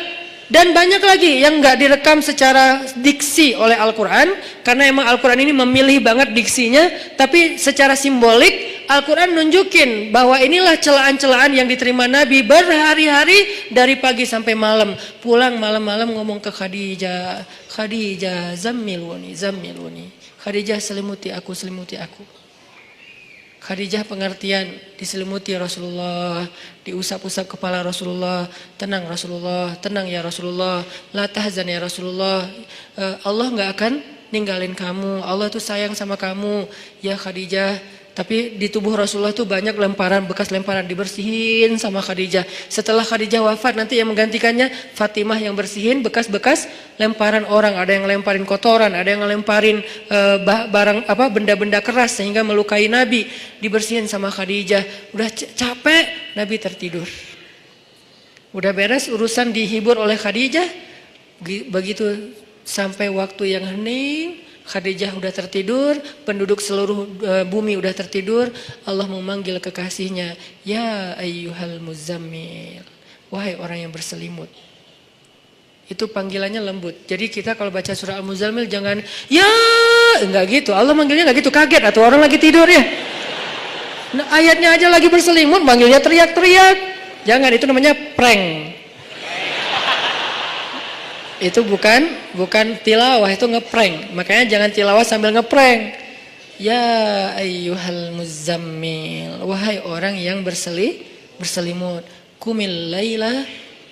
dan banyak lagi yang nggak direkam secara diksi oleh Al-Quran, karena emang Al-Quran ini memilih banget diksinya, tapi secara simbolik Al-Quran nunjukin bahwa inilah celaan-celaan yang diterima Nabi berhari-hari dari pagi sampai malam. Pulang malam-malam ngomong ke Khadijah, Khadijah zammiluni, Khadijah selimuti aku, selimuti aku. Khadijah pengertian, diselimuti Rasulullah, diusap-usap kepala Rasulullah, tenang Rasulullah, tenang ya Rasulullah, la tahzan ya Rasulullah, Allah nggak akan ninggalin kamu, Allah tuh sayang sama kamu ya Khadijah. Tapi di tubuh Rasulullah tuh banyak lemparan, bekas lemparan, dibersihin sama Khadijah. Setelah Khadijah wafat, nanti yang menggantikannya Fatimah yang bersihin bekas-bekas lemparan orang. Ada yang lemparin kotoran, ada yang lemparin barang benda-benda keras sehingga melukai Nabi, dibersihin sama Khadijah. Udah capek, Nabi tertidur. Udah beres urusan, dihibur oleh Khadijah. Begitu sampai waktu yang hening, Khadijah udah tertidur, penduduk seluruh bumi udah tertidur, Allah memanggil kekasihnya, ya ayyuhal muzammil, wahai orang yang berselimut. Itu panggilannya lembut. Jadi kita kalau baca surah Al-Muzammil jangan ya, enggak gitu. Allah manggilnya enggak gitu, kaget atau orang lagi tidur ya. Nah, ayatnya aja lagi berselimut, manggilnya teriak-teriak. Jangan, itu namanya prank. Itu bukan tilawah, itu ngeprank. Makanya jangan tilawah sambil ngeprank. Ya ayyuhal muzammil, wahai orang yang berselimut, kumil laila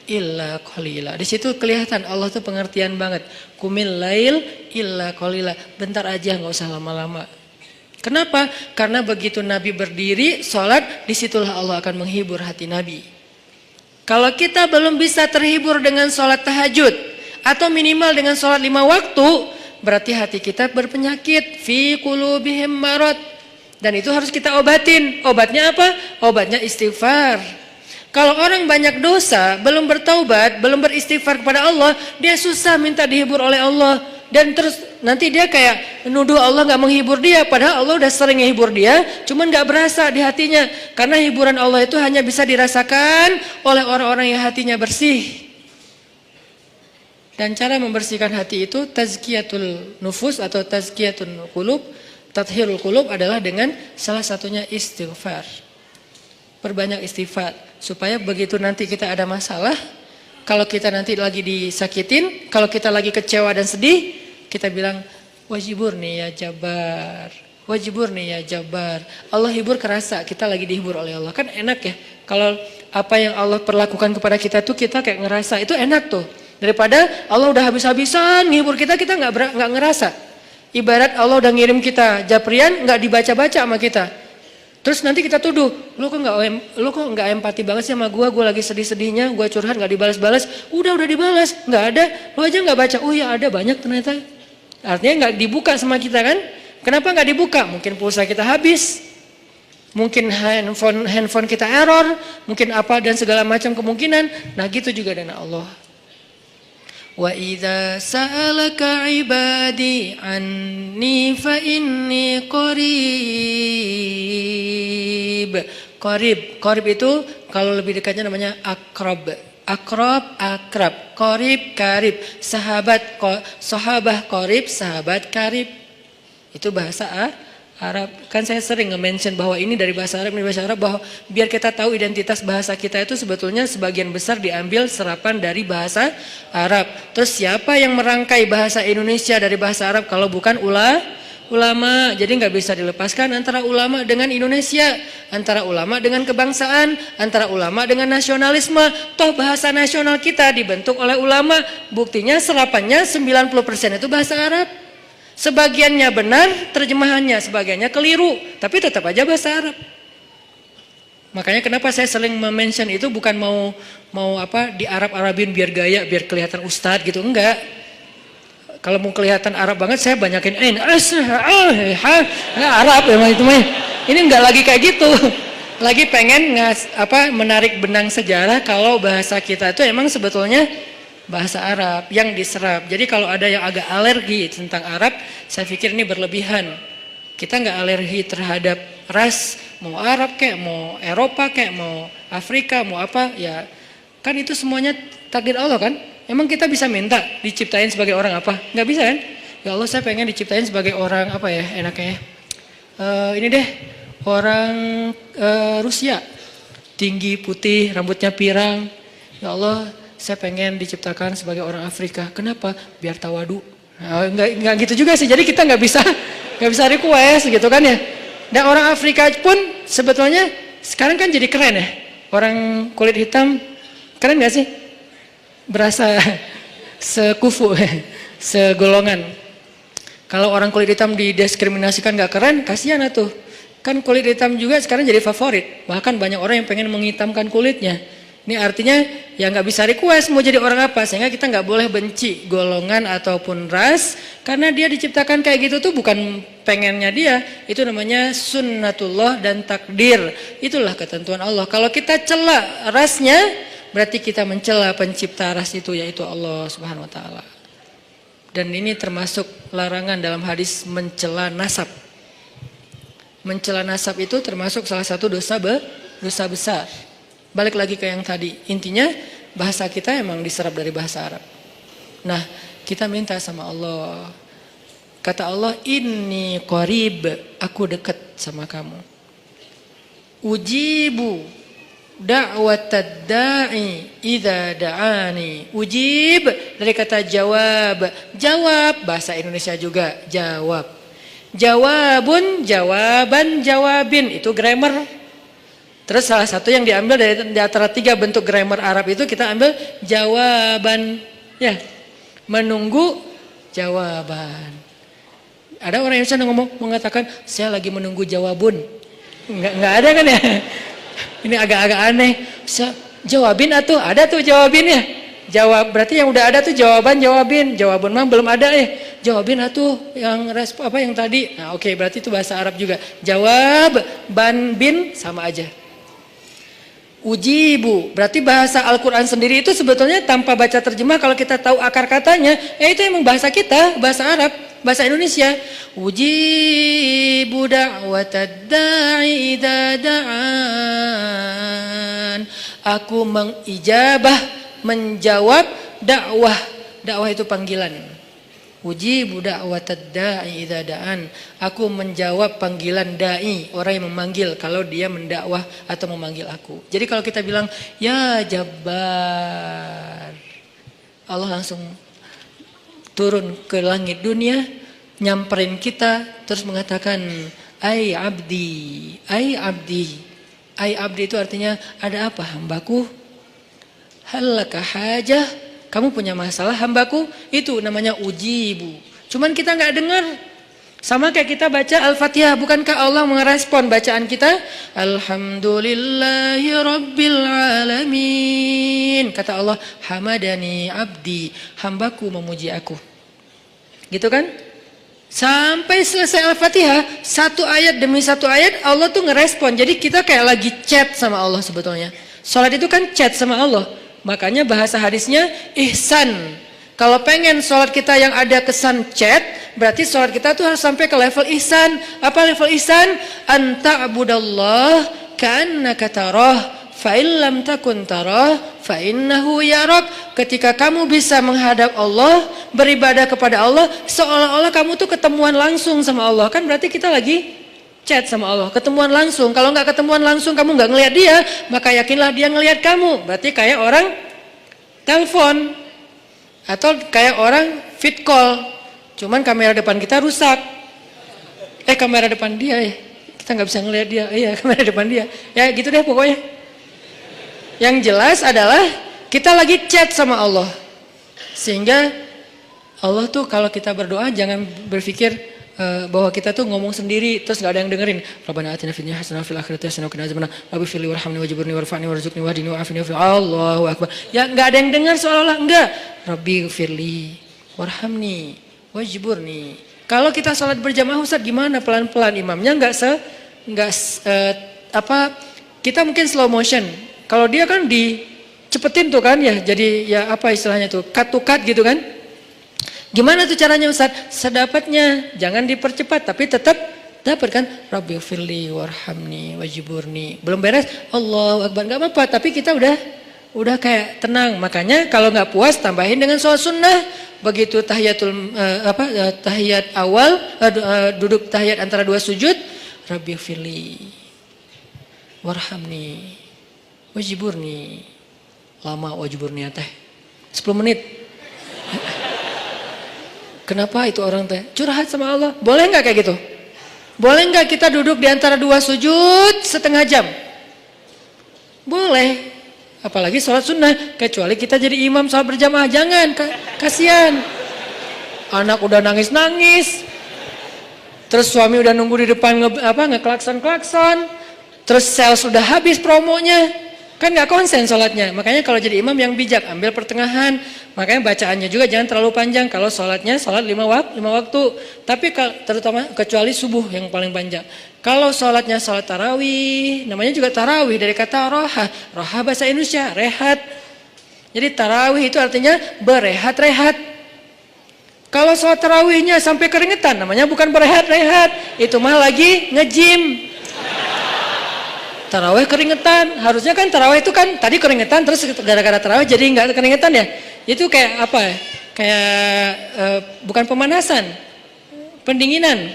illa qalila. Di situ kelihatan Allah tuh pengertian banget. Kumil lail illa qalila. Bentar aja, nggak usah lama-lama. Kenapa? Karena begitu Nabi berdiri sholat, disitulah Allah akan menghibur hati Nabi. Kalau kita belum bisa terhibur dengan sholat tahajud, atau minimal dengan sholat 5 waktu, berarti hati kita berpenyakit, fi qulubihim marad, dan itu harus kita obatin. Obatnya apa? Obatnya istighfar. Kalau orang banyak dosa, belum bertaubat, belum beristighfar kepada Allah, dia susah minta dihibur oleh Allah. Dan terus nanti dia kayak nuduh Allah nggak menghibur dia, padahal Allah udah sering menghibur dia, cuman nggak berasa di hatinya. Karena hiburan Allah itu hanya bisa dirasakan oleh orang-orang yang hatinya bersih. Dan cara membersihkan hati itu tazkiyatul nufus atau tazkiyatul qulub, tathhirul qulub adalah dengan salah satunya istighfar. Perbanyak istighfar supaya begitu nanti kita ada masalah, kalau kita nanti lagi disakitin, kalau kita lagi kecewa dan sedih, kita bilang, wajibur nih ya Jabar, wajibur nih ya Jabar. Allah hibur kerasa, kita lagi dihibur oleh Allah. Kan enak ya, kalau apa yang Allah perlakukan kepada kita tuh kita kayak ngerasa, itu enak tuh. Daripada Allah udah habis-habisan nghibur kita, kita nggak ngerasa. Ibarat Allah udah ngirim kita japrian, nggak dibaca-baca sama kita. Terus nanti kita tuduh, lu kok nggak empati banget sih sama gue lagi sedih-sedihnya, gue curhat nggak dibalas-balas, udah dibalas, nggak ada, lu aja nggak baca, oh ya ada banyak ternyata, artinya nggak dibuka sama kita kan? Kenapa nggak dibuka? Mungkin pulsa kita habis, mungkin handphone kita error, mungkin apa dan segala macam kemungkinan. Nah gitu juga dengan Allah. Wa idza sa'alaka 'ibadi 'anni fa inni qarib. Qarib itu kalau lebih dekatnya namanya akrab. Akrab. Qarib, karib. Sahabah qarib, sahabat karib. Itu bahasa Arab. Kan saya sering nge-mention bahwa ini dari bahasa Arab, bahwa biar kita tahu identitas bahasa kita itu sebetulnya sebagian besar diambil serapan dari bahasa Arab. Terus siapa yang merangkai bahasa Indonesia dari bahasa Arab kalau bukan ulama? Jadi nggak bisa dilepaskan antara ulama dengan Indonesia, antara ulama dengan kebangsaan, antara ulama dengan nasionalisme. Toh bahasa nasional kita dibentuk oleh ulama, buktinya serapannya 90% itu bahasa Arab. Sebagiannya benar terjemahannya, sebagiannya keliru, tapi tetap aja bahasa Arab. Makanya kenapa saya sering mention itu bukan mau di Arab-Arabin biar gaya, biar kelihatan ustadz gitu, enggak. Kalau mau kelihatan Arab banget saya banyakin Arab emang itu mah. Ini enggak lagi kayak gitu. Lagi pengen menarik benang sejarah kalau bahasa kita itu emang sebetulnya bahasa Arab yang diserap. Jadi kalau ada yang agak alergi tentang Arab, saya pikir ini berlebihan. Kita nggak alergi terhadap ras, mau Arab kayak, mau Eropa kayak, mau Afrika, mau apa, ya kan itu semuanya takdir Allah kan. Emang kita bisa minta diciptain sebagai orang apa? Nggak bisa kan? Ya Allah saya pengen diciptain sebagai orang apa ya enaknya. Ini deh orang Rusia, tinggi, putih, rambutnya pirang. Ya Allah saya pengen diciptakan sebagai orang Afrika. Kenapa? Biar tawadu. Nah, enggak gitu juga sih. Jadi kita nggak bisa request gitu kan ya. Dan orang Afrika pun sebetulnya sekarang kan jadi keren ya. Orang kulit hitam keren nggak sih? Berasa sekufu, segolongan. Kalau orang kulit hitam didiskriminasikan nggak keren, kasihan atuh. Kan kulit hitam juga sekarang jadi favorit. Bahkan banyak orang yang pengen menghitamkan kulitnya. Ini artinya ya nggak bisa request mau jadi orang apa, sehingga kita nggak boleh benci golongan ataupun ras, karena dia diciptakan kayak gitu tuh bukan pengennya dia, itu namanya sunnatullah dan takdir, itulah ketentuan Allah. Kalau kita cela rasnya, berarti kita mencela pencipta ras itu, yaitu Allah Subhanahu Wa Taala. Dan ini termasuk larangan dalam hadis mencela nasab. Mencela nasab itu termasuk salah satu dosa besar. Balik lagi ke yang tadi, intinya bahasa kita emang diserap dari bahasa Arab. Nah, kita minta sama Allah. Kata Allah, inni qarib, aku dekat sama kamu. Ujibu da'watad da'i idza da'ani. Ujib dari kata jawab. Jawab bahasa Indonesia juga, jawab. Jawabun, jawaban, jawabin, itu grammar. Terus salah satu yang diambil dari antara 3 bentuk grammar Arab itu kita ambil jawaban, ya, menunggu jawaban. Ada orang yang bisa mengatakan saya lagi menunggu jawabun, nggak ada kan ya? Ini agak-agak aneh. Jawabin atau ada tuh jawabinnya. Jawab berarti yang udah ada tuh jawabin. Jawabun mah belum ada Jawabin atuh yang yang tadi. Nah, oke, berarti itu bahasa Arab juga. Jawab, ban, bin sama aja. Ujibu, berarti bahasa Al-Quran sendiri itu sebetulnya tanpa baca terjemah, kalau kita tahu akar katanya, itu emang bahasa kita, bahasa Arab, bahasa Indonesia. Ujibu da'watad da'i idza da'an. Aku mengijabah, menjawab dakwah. Dakwah itu panggilan. Ujibu da'watad da'i idza da'an. Aku menjawab panggilan dai, orang yang memanggil kalau dia mendakwah atau memanggil aku. Jadi kalau kita bilang ya Jabbar, Allah langsung turun ke langit dunia, nyamperin kita, terus mengatakan ai abdi, ai abdi. Ai abdi itu artinya ada apa hambaku? Halaka hajah, kamu punya masalah hambaku? Itu namanya ujibu. Cuman kita nggak dengar. Sama kayak kita baca Al-Fatihah, bukankah Allah merespon bacaan kita? Alhamdulillahi Rabbil Alamin. Kata Allah, hamadani abdi, hambaku memuji aku. Gitu kan? Sampai selesai Al-Fatihah, satu ayat demi satu ayat Allah tuh ngerespon. Jadi kita kayak lagi chat sama Allah sebetulnya. Salat itu kan chat sama Allah. Makanya bahasa hadisnya ihsan. Kalau pengen sholat kita yang ada kesan chat, berarti sholat kita tuh harus sampai ke level ihsan. Apa level ihsan? Anta abudallah ka'annaka tarah, fa illam takun tarah, fa innahu yarak. Ketika kamu bisa menghadap Allah, beribadah kepada Allah, seolah-olah kamu tuh ketemuan langsung sama Allah. Kan berarti kita lagi chat sama Allah, ketemuan langsung. Kalau nggak ketemuan langsung, kamu nggak ngelihat dia, maka yakinlah dia ngelihat kamu. Berarti kayak orang telepon. Atau kayak orang fit call, cuman kamera depan kita rusak. Kamera depan dia ya, kita nggak bisa ngelihat dia. Iya, kamera depan dia. Ya gitu deh pokoknya. Yang jelas adalah kita lagi chat sama Allah. Sehingga Allah tuh kalau kita berdoa jangan berpikir bahwa kita tuh ngomong sendiri terus nggak ada yang dengerin. Rabbana atina fid dunya hasanah wa fil akhirati hasanah wa qina adzabannar. Rabbi firli warhamni wajburni warfa'ni warzuqni wahdini wa'afini wa Allahu akbar. Ya nggak ada yang dengar seolah-olah enggak. Rabbi firli warhamni wajburni. Kalau kita salat berjamaah Ustaz gimana? Pelan-pelan, imamnya kita mungkin slow motion. Kalau dia kan dicepetin tuh kan ya, jadi ya apa istilahnya tuh, cut to cut gitu kan. Gimana tuh caranya Ustaz? Sedapatnya, jangan dipercepat tapi tetap dapat kan. Rabbi firli warhamni wajburni. Belum beres, Allahu akbar, enggak apa-apa, tapi kita udah kayak tenang. Makanya kalau nggak puas tambahin dengan sholat sunnah. Begitu tahiyat awal, duduk tahiyat antara dua sujud, Rabbi firli warhamni wajburni. Lama wajburni teh 10 menit. Kenapa itu orang teh curhat sama Allah? Boleh nggak kayak gitu? Boleh nggak kita duduk di antara dua sujud setengah jam? Boleh. Apalagi sholat sunnah. Kecuali kita jadi imam sholat berjamaah. Jangan, kasihan. Anak udah nangis-nangis. Terus suami udah nunggu di depan ngeklakson-klakson. Terus sales udah habis promonya. Kan nggak konsen sholatnya. Makanya kalau jadi imam yang bijak, ambil pertengahan. Makanya bacaannya juga jangan terlalu panjang. Kalau sholatnya sholat 5 waktu. Tapi terutama kecuali subuh yang paling panjang. Kalau sholatnya sholat tarawih, namanya juga tarawih dari kata roha. Roha bahasa Indonesia, rehat. Jadi tarawih itu artinya berehat-rehat. Kalau sholat tarawihnya sampai keringetan, namanya bukan berehat-rehat. Itu mah lagi nge-gym. Tarawih keringetan, harusnya kan tarawih itu kan tadi keringetan terus gara-gara tarawih jadi nggak keringetan ya. Itu kayak apa ya? Kayak bukan pemanasan, pendinginan.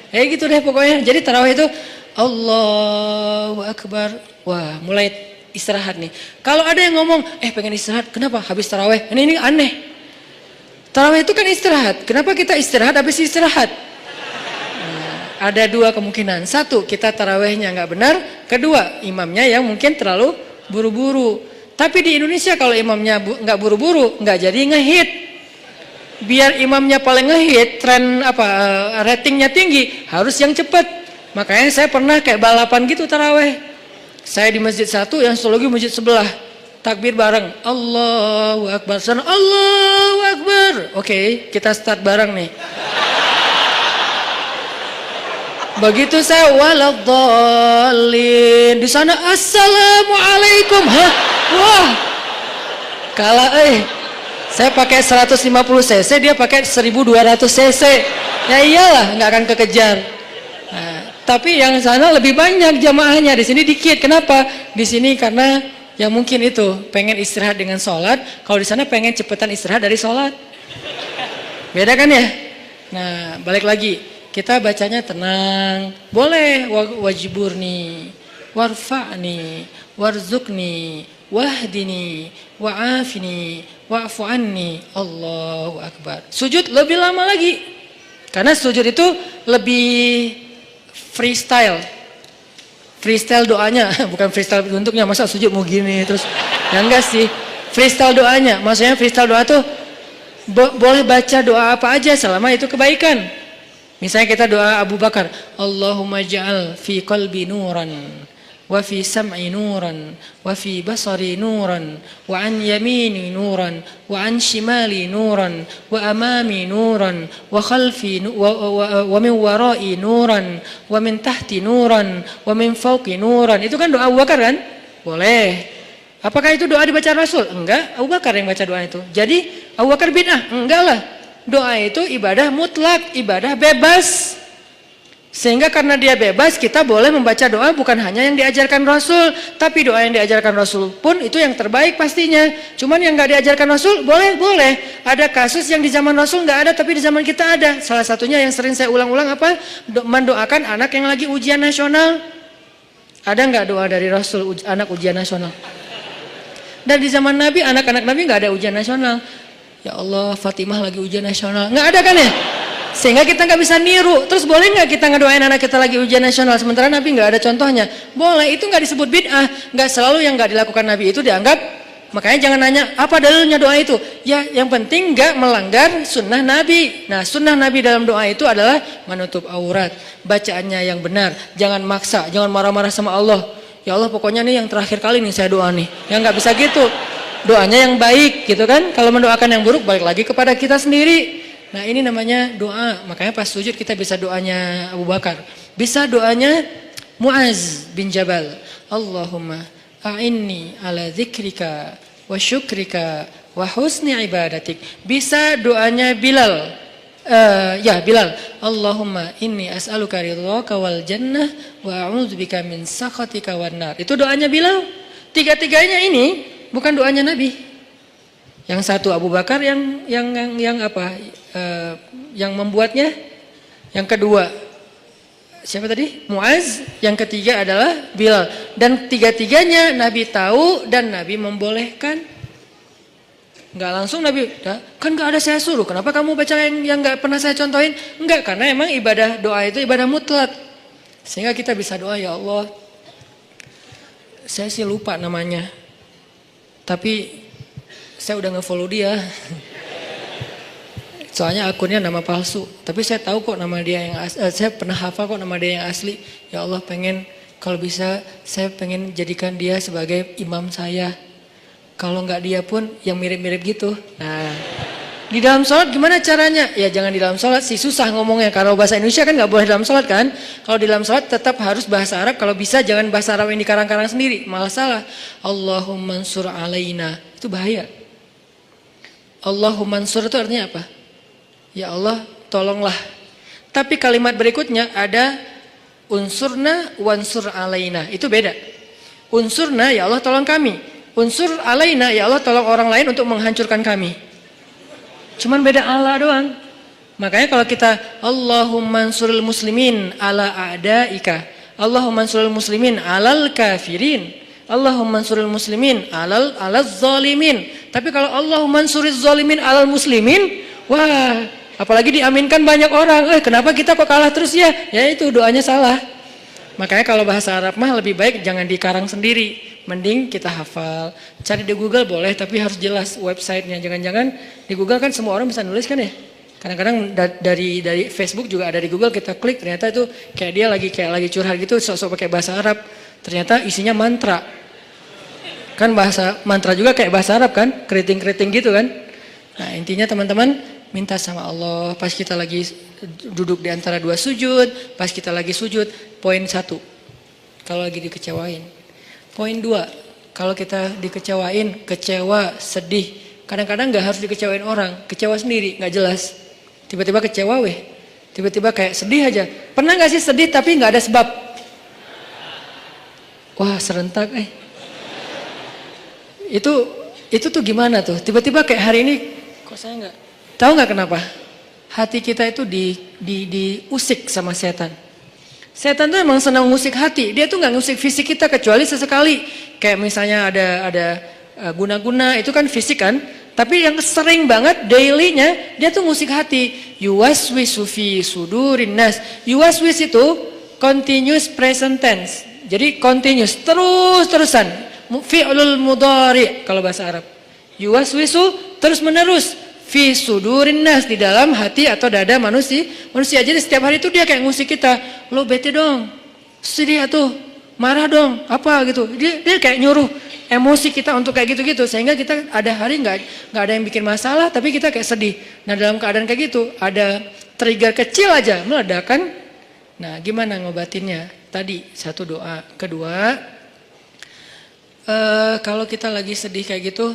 Gitu deh pokoknya. Jadi tarawih itu Allahu Akbar. Wah, mulai istirahat nih. Kalau ada yang ngomong, pengen istirahat, kenapa? Habis tarawih. Ini aneh. Tarawih itu kan istirahat. Kenapa kita istirahat habis istirahat? Ada dua kemungkinan. Satu, kita tarawihnya nggak benar. Kedua, imamnya yang mungkin terlalu buru-buru. Tapi di Indonesia kalau imamnya nggak buru-buru, nggak jadi ngehit. Biar imamnya paling ngehit, ratingnya tinggi, harus yang cepat. Makanya saya pernah kayak balapan gitu tarawih. Saya di masjid satu, yang satu lagi masjid sebelah. Takbir bareng, Allahu Akbar, Allahu Akbar. Oke, kita start bareng nih. Begitu saya waladhdallin, di sana assalamualaikum. Hah? Wah. Kalah saya pakai 150 cc, dia pakai 1200 cc. Ya iyalah, nggak akan kekejar. Nah, tapi yang sana lebih banyak jamaahnya, di sini dikit. Kenapa? Di sini karena ya mungkin itu pengen istirahat dengan sholat. Kalau di sana pengen cepetan istirahat dari sholat. Beda kan ya? Nah, balik lagi. Kita bacanya tenang. Boleh wajiburni, warfa'ni, warzukni, wahdini, wa'afini, wa'fu anni. Allahu Akbar. Sujud lebih lama lagi. Karena sujud itu lebih freestyle. Freestyle doanya, bukan freestyle bentuknya. Masa sujud mau gini terus. Ya enggak sih. Freestyle doanya. Maksudnya freestyle doa tuh boleh baca doa apa aja selama itu kebaikan. Misalnya kita doa Abu Bakar, Allahumma ja'al fi qalbi nuran, wa fi sam'i nuran, wa fi basari nuran, wa an yamini nuran, wa an shimali nuran, wa amami nuran, wa khalfi wa min warai nuran, wa min tahti nuran, wa min fawqi nuran. Itu kan doa Abu Bakar kan? Boleh. Apakah itu doa dibaca Rasul? Enggak, Abu Bakar yang baca doa itu. Jadi Abu Bakar bid'ah? Enggak lah. Doa itu ibadah mutlak, ibadah bebas. Sehingga karena dia bebas, kita boleh membaca doa bukan hanya yang diajarkan Rasul, tapi doa yang diajarkan Rasul pun itu yang terbaik pastinya. Cuman yang nggak diajarkan Rasul, boleh. Ada kasus yang di zaman Rasul nggak ada, tapi di zaman kita ada. Salah satunya yang sering saya ulang-ulang apa? Mendoakan anak yang lagi ujian nasional. Ada nggak doa dari Rasul anak ujian nasional? Dan di zaman Nabi, anak-anak Nabi nggak ada ujian nasional. Ya Allah, Fatimah lagi ujian nasional. Nggak ada kan ya? Sehingga kita nggak bisa niru. Terus boleh nggak kita ngedoain anak kita lagi ujian nasional sementara Nabi nggak ada contohnya? Boleh, itu nggak disebut bid'ah. Nggak selalu yang nggak dilakukan Nabi itu dianggap. Makanya jangan nanya apa dalilnya doa itu. Ya, yang penting nggak melanggar sunnah Nabi. Nah, sunnah Nabi dalam doa itu adalah menutup aurat, bacaannya yang benar, jangan maksa, jangan marah-marah sama Allah. Ya Allah, pokoknya nih yang terakhir kali nih saya doa nih. Ya nggak bisa gitu. Doanya yang baik gitu kan. Kalau mendoakan yang buruk balik lagi kepada kita sendiri. Nah, ini namanya doa. Makanya pas sujud kita bisa doanya Abu Bakar. Bisa doanya Muaz bin Jabal. Allahumma a'inni ala dzikrika wa syukrika wa husni ibadatik. Bisa doanya Bilal. Bilal. Allahumma inni as'aluka ridhaka wal jannah wa a'udzubika min sakhatika wan nar. Itu doanya Bilal. Tiga-tiganya ini bukan doanya Nabi. Yang satu Abu Bakar yang apa? Yang membuatnya. Yang kedua siapa tadi? Muaz. Yang ketiga adalah Bilal. Dan tiga-tiganya Nabi tahu dan Nabi membolehkan. Enggak langsung Nabi, kan enggak ada saya suruh. Kenapa kamu baca yang enggak pernah saya contohin? Enggak, karena emang ibadah doa itu ibadah mutlak. Sehingga kita bisa doa, ya Allah. Saya sih lupa namanya. Tapi saya udah nge-follow dia. Soalnya akunnya nama palsu. Tapi saya tahu kok nama dia yang saya pernah hafal kok nama dia yang asli. Ya Allah, pengen kalau bisa saya pengen jadikan dia sebagai imam saya. Kalau nggak dia pun yang mirip-mirip gitu. Nah, di dalam sholat gimana caranya? Ya jangan di dalam sholat sih, susah ngomongnya. Kalau bahasa Indonesia kan nggak boleh dalam sholat kan. Kalau di dalam sholat tetap harus bahasa Arab. Kalau bisa jangan bahasa Arab yang dikarang-karang sendiri. Malah salah. Allahumma ansur alaina. Itu bahaya. Allahumma ansur itu artinya apa? Ya Allah tolonglah. Tapi kalimat berikutnya ada unsurna wansur alaina. Itu beda. Unsurna ya Allah tolong kami. Unsur alaina ya Allah tolong orang lain untuk menghancurkan kami. Cuman beda Allah doang. Makanya kalau kita Allahumma ansuril muslimin ala a'daika, Allahumma ansuril muslimin alal kafirin, Allahumma ansuril muslimin alal zalimin. Tapi kalau Allahumma ansuril zalimin alal muslimin, wah, apalagi diaminkan banyak orang. Kenapa kita kok kalah terus ya? Ya itu doanya salah. Makanya kalau bahasa Arab mah lebih baik jangan dikarang sendiri. Mending kita hafal. Cari di Google boleh, tapi harus jelas websitenya. Jangan-jangan di Google kan semua orang bisa nulis kan ya. Kadang-kadang dari Facebook juga ada di Google, kita klik ternyata itu kayak dia lagi curhat gitu, sok-sok pakai bahasa Arab. Ternyata isinya mantra. Kan bahasa mantra juga kayak bahasa Arab kan, keriting-keriting gitu kan. Nah intinya teman-teman, minta sama Allah. Pas kita lagi duduk di antara dua sujud, pas kita lagi sujud. Poin 1, kalau lagi dikecewain. Poin 2, kalau kita dikecewain, kecewa, sedih. Kadang-kadang gak harus dikecewain orang, kecewa sendiri, gak jelas. Tiba-tiba kecewa tiba-tiba kayak sedih aja. Pernah gak sih sedih tapi gak ada sebab? Wah serentak Itu tuh gimana tuh? Tiba-tiba kayak hari ini, kok saya nggak tahu nggak kenapa? Hati kita itu diusik sama setan. Setan tuh emang senang ngusik hati. Dia tuh nggak ngusik fisik kita kecuali sesekali. Kayak misalnya ada guna-guna itu kan fisik kan. Tapi yang sering banget dailynya dia tuh ngusik hati. Yuwaswisu fi sudurin nas. Yuwaswis itu continuous present tense. Jadi continuous terus-terusan. Fi'lul mudhari kalau bahasa Arab. Yuwaswisu terus menerus fi sudurin nas di dalam hati atau dada manusia. Jadi setiap hari itu dia kayak ngusik kita. Lo bete dong. Sedih atuh. Marah dong. Apa gitu. Dia kayak nyuruh emosi kita untuk kayak gitu-gitu sehingga kita ada hari nggak ada yang bikin masalah tapi kita kayak sedih. Nah, dalam keadaan kayak gitu ada trigger kecil aja meledakan. Nah, gimana ngobatinnya? Tadi satu doa. Kedua, kalau kita lagi sedih kayak gitu,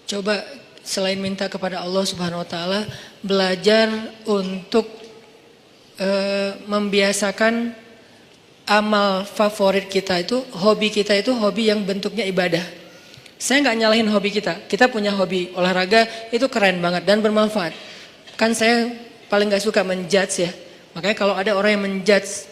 coba selain minta kepada Allah Subhanahu Wa Taala, belajar untuk membiasakan amal favorit kita itu, hobi kita itu hobi yang bentuknya ibadah. Saya nggak nyalahin hobi kita. Kita punya hobi olahraga itu keren banget dan bermanfaat. Kan saya paling nggak suka menjudge ya. Makanya kalau ada orang yang menjudge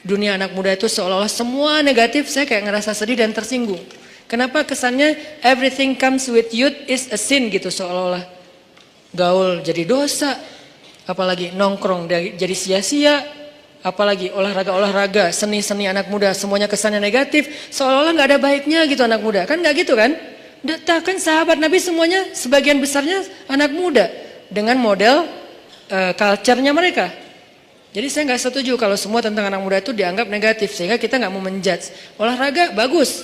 dunia anak muda itu seolah-olah semua negatif, saya kayak ngerasa sedih dan tersinggung. Kenapa kesannya everything comes with youth is a sin gitu seolah-olah. Gaul jadi dosa, apalagi nongkrong jadi sia-sia, apalagi olahraga, seni-seni anak muda semuanya kesannya negatif, seolah-olah nggak ada baiknya gitu anak muda. Kan nggak gitu kan? Kan sahabat Nabi semuanya sebagian besarnya anak muda dengan model culture-nya mereka. Jadi saya nggak setuju kalau semua tentang anak muda itu dianggap negatif sehingga kita nggak mau menjudge. Olahraga bagus.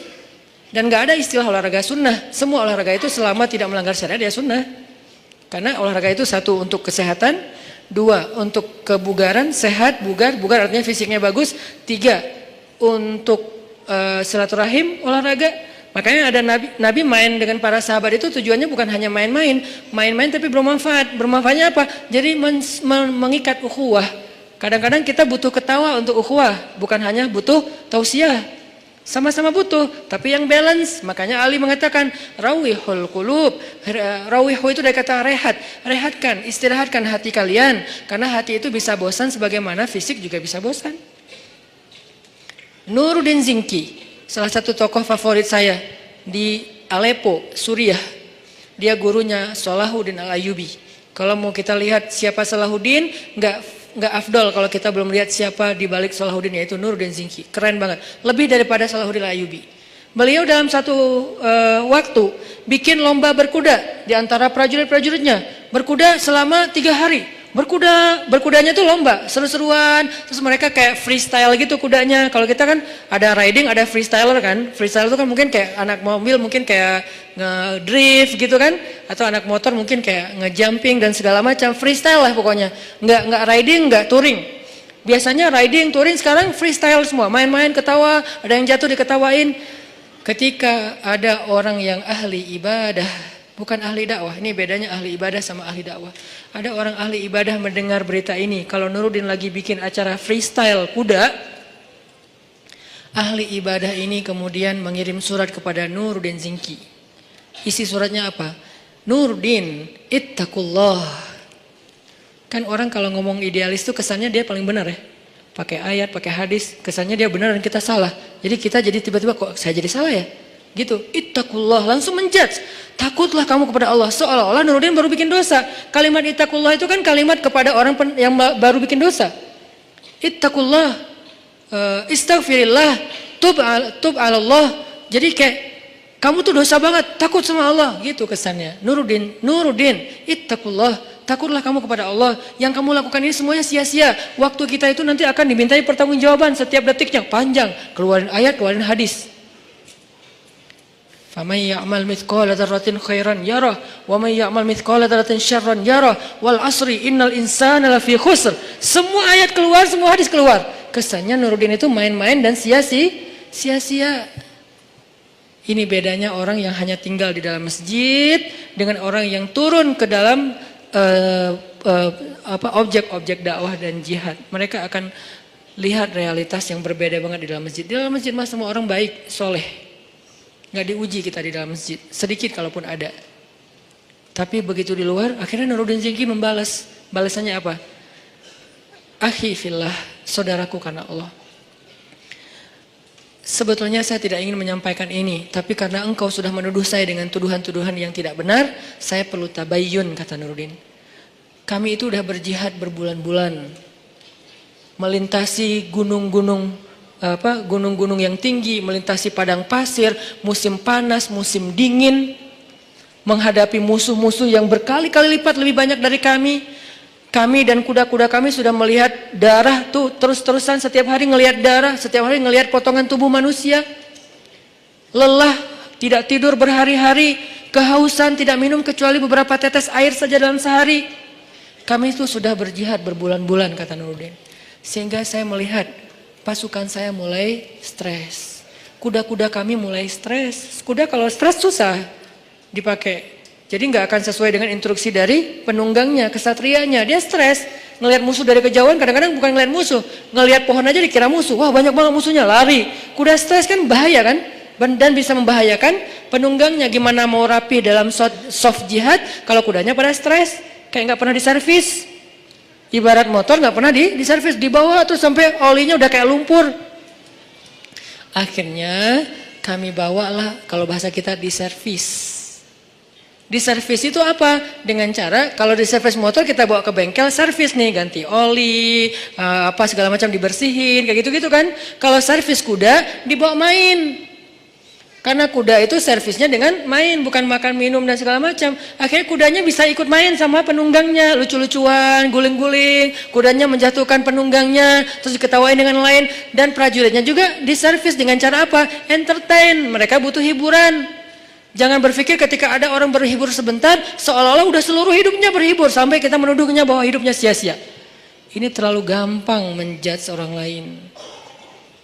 Dan gak ada istilah olahraga sunnah. Semua olahraga itu selama tidak melanggar syariat ya sunnah. Karena olahraga itu satu untuk kesehatan, dua untuk kebugaran, sehat, bugar artinya fisiknya bagus, tiga untuk silaturahim olahraga. Makanya ada Nabi main dengan para sahabat itu tujuannya bukan hanya main-main tapi bermanfaat. Bermanfaatnya apa? Jadi mengikat ukhuwah. Kadang-kadang kita butuh ketawa untuk ukhuwah, bukan hanya butuh tausiah. Sama-sama butuh, tapi yang balance. Makanya Ali mengatakan rawihul qulub. Rawihu itu dari kata rehat. Rehatkan, istirahatkan hati kalian. Karena hati itu bisa bosan sebagaimana fisik juga bisa bosan. Nuruddin Zinki, salah satu tokoh favorit saya di Aleppo, Suriah. Dia gurunya Salahuddin Al-Ayyubi. Kalau mau kita lihat siapa Salahuddin, nggak afdol kalau kita belum lihat siapa di balik Salahuddin, yaitu Nuruddin Zinki. Keren banget, lebih daripada Salahuddin Al-Ayyubi. Beliau dalam satu waktu bikin lomba berkuda di antara prajurit-prajuritnya. Berkuda selama 3 hari. Berkudanya tuh lomba, seru-seruan. Terus mereka kayak freestyle gitu kudanya. Kalau kita kan ada riding, ada freestyler kan. Freestyle itu kan mungkin kayak anak mobil mungkin kayak ngedrift gitu kan. Atau anak motor mungkin kayak ngejumping dan segala macam. Freestyle lah pokoknya. Nggak riding, nggak touring. Biasanya riding, touring, sekarang freestyle semua. Main-main, ketawa, ada yang jatuh diketawain. Ketika ada orang yang ahli ibadah, bukan ahli dakwah, ini bedanya ahli ibadah sama ahli dakwah. Ada orang ahli ibadah mendengar berita ini, kalau Nuruddin lagi bikin acara freestyle kuda, ahli ibadah ini kemudian mengirim surat kepada Nuruddin Zinki. Isi suratnya apa? Nuruddin, ittaqullah. Kan orang kalau ngomong idealis tuh kesannya dia paling benar ya. Pakai ayat, pakai hadis, kesannya dia benar dan kita salah. Jadi kita jadi tiba-tiba kok saya jadi salah ya? Gitu, ittaqullah, langsung menjudge. Takutlah kamu kepada Allah. Seolah-olah Nuruddin baru bikin dosa. Kalimat ittaqullah itu kan kalimat kepada orang yang baru bikin dosa. Ittaqullah, istaghfirillah, tub ala Allah. Jadi kayak kamu tuh dosa banget, takut sama Allah, gitu kesannya. Nuruddin, ittaqullah, takutlah kamu kepada Allah. Yang kamu lakukan ini semuanya sia-sia. Waktu kita itu nanti akan dimintai pertanggungjawaban setiap detiknya, panjang. Keluarin ayat, keluarin hadis. Faman ya'mal mithqala dzarratin khairan yarah wa man ya'mal mithqala dzarratin syarran yarah wal asri innal insana lafi khusr. Semua ayat keluar, semua hadis keluar. Kesannya Nuruddin itu main-main dan sia-sia. Ini bedanya orang yang hanya tinggal di dalam masjid dengan orang yang turun ke dalam objek-objek dakwah dan jihad. Mereka akan lihat realitas yang berbeda banget di dalam masjid. Di dalam masjid mah semua orang baik, soleh. Nggak diuji kita di dalam masjid, sedikit kalaupun ada. Tapi begitu di luar, akhirnya Nuruddin Zingki membalas. Balasannya apa? Akhi fillah, saudaraku karena Allah. Sebetulnya saya tidak ingin menyampaikan ini, tapi karena engkau sudah menuduh saya dengan tuduhan-tuduhan yang tidak benar, saya perlu tabayyun, kata Nuruddin. Kami itu udah berjihad berbulan-bulan, melintasi gunung-gunung yang tinggi, melintasi padang pasir, musim panas, musim dingin, menghadapi musuh-musuh yang berkali-kali lipat lebih banyak dari kami. Kami dan kuda-kuda kami sudah melihat darah tuh terus-terusan, setiap hari ngelihat darah, setiap hari ngelihat potongan tubuh manusia. Lelah, tidak tidur berhari-hari, kehausan, tidak minum kecuali beberapa tetes air saja dalam sehari. Kami itu sudah berjihad berbulan-bulan, kata Nuruddin. Sehingga saya melihat pasukan saya mulai stres. Kuda-kuda kami mulai stres. Kuda kalau stres susah dipakai. Jadi nggak akan sesuai dengan instruksi dari penunggangnya, kesatrianya. Dia stres. Ngelihat musuh dari kejauhan, kadang-kadang bukan ngelihat musuh. Ngelihat pohon aja dikira musuh. Wah, banyak banget musuhnya, lari. Kuda stres kan bahaya kan? Dan bisa membahayakan penunggangnya. Gimana mau rapi dalam soft jihad kalau kudanya pada stres? Kayak nggak pernah diservis. Ibarat motor nggak pernah diservis, dibawa tuh sampai olinya udah kayak lumpur. Akhirnya kami bawalah, kalau bahasa kita, diservis. Diservis itu apa? Dengan cara kalau diservis motor kita bawa ke bengkel servis nih, ganti oli, apa segala macam dibersihin, kayak gitu-gitu kan. Kalau servis kuda dibawa main. Karena kuda itu servisnya dengan main, bukan makan, minum, dan segala macam. Akhirnya kudanya bisa ikut main sama penunggangnya, lucu-lucuan, guling-guling. Kudanya menjatuhkan penunggangnya, terus diketawain dengan lain. Dan prajuritnya juga diservis dengan cara apa? Entertain, mereka butuh hiburan. Jangan berpikir ketika ada orang berhibur sebentar, seolah-olah udah seluruh hidupnya berhibur. Sampai kita menuduhnya bahwa hidupnya sia-sia. Ini terlalu gampang menjudge orang lain.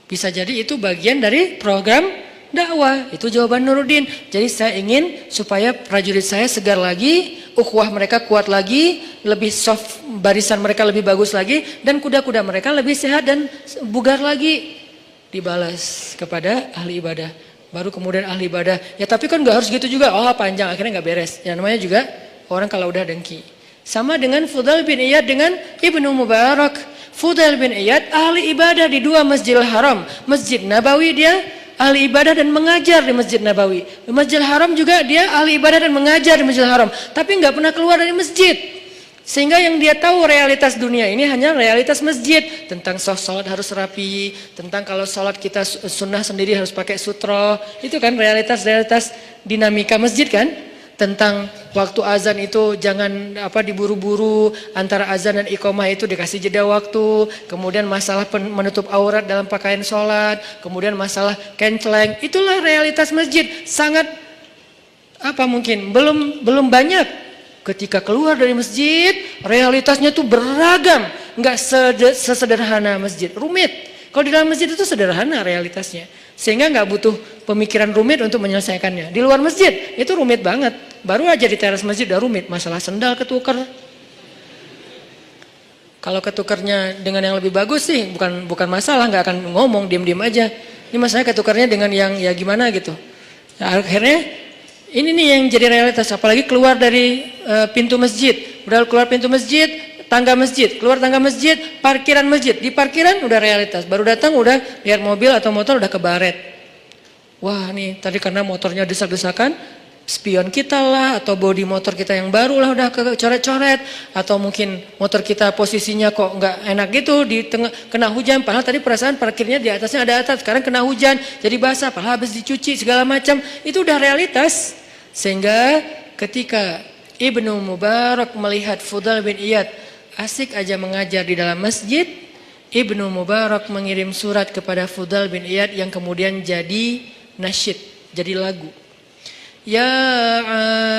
Bisa jadi itu bagian dari program dakwah. Itu jawaban Nuruddin. Jadi saya ingin supaya prajurit saya segar lagi, ukhuwah mereka kuat lagi, lebih soft, barisan mereka lebih bagus lagi, dan kuda-kuda mereka lebih sehat dan bugar lagi. Dibalas kepada ahli ibadah. Baru kemudian ahli ibadah, ya tapi kan gak harus gitu juga. Oh panjang, akhirnya gak beres. Ya namanya juga orang kalau udah dengki. Sama dengan Fudail bin Iyad dengan Ibnu Mubarak. Fudail bin Iyad ahli ibadah di dua Masjidil Haram. Masjid Nabawi dia ahli ibadah dan mengajar di Masjid Nabawi. Di Masjidil Haram juga dia ahli ibadah dan mengajar di Masjidil Haram. Tapi nggak pernah keluar dari masjid. Sehingga yang dia tahu realitas dunia ini hanya realitas masjid. Tentang sholat harus rapi. Tentang kalau sholat kita sunnah sendiri harus pakai sutro. Itu kan realitas-realitas dinamika masjid kan. Tentang waktu azan itu jangan diburu-buru, antara azan dan iqamah itu dikasih jeda waktu. Kemudian masalah menutup aurat dalam pakaian sholat. Kemudian masalah kenceleng. Itulah realitas masjid. Sangat mungkin belum banyak. Ketika keluar dari masjid, realitasnya tuh beragam. Nggak sesederhana masjid, rumit. Kalau di dalam masjid itu sederhana realitasnya. Sehingga nggak butuh pemikiran rumit untuk menyelesaikannya. Di luar masjid itu rumit banget. Baru aja di teras masjid udah rumit. Masalah sendal ketuker. Kalau ketukernya dengan yang lebih bagus sih bukan masalah, nggak akan ngomong, diem-diem aja. Ini masalah ketukernya dengan yang ya gimana gitu. Nah, akhirnya ini nih yang jadi realitas, apalagi keluar dari pintu masjid. Udah keluar pintu masjid, tangga masjid, keluar tangga masjid, parkiran masjid. Di parkiran udah realitas, baru datang udah lihat mobil atau motor udah kebaret. Wah nih tadi karena motornya desak-desakan, spion kita lah, atau bodi motor kita yang baru lah udah coret-coret. Atau mungkin motor kita posisinya kok nggak enak gitu, di tengah kena hujan. Padahal tadi perasaan parkirnya di atasnya ada atap, sekarang kena hujan jadi basah, padahal habis dicuci segala macam. Itu udah realitas. Sehingga ketika Ibnu Mubarak melihat Fudail bin Iyad asik aja mengajar di dalam masjid, Ibnu Mubarak mengirim surat kepada Fudail bin Iyad yang kemudian jadi nasyid, jadi lagu. Ya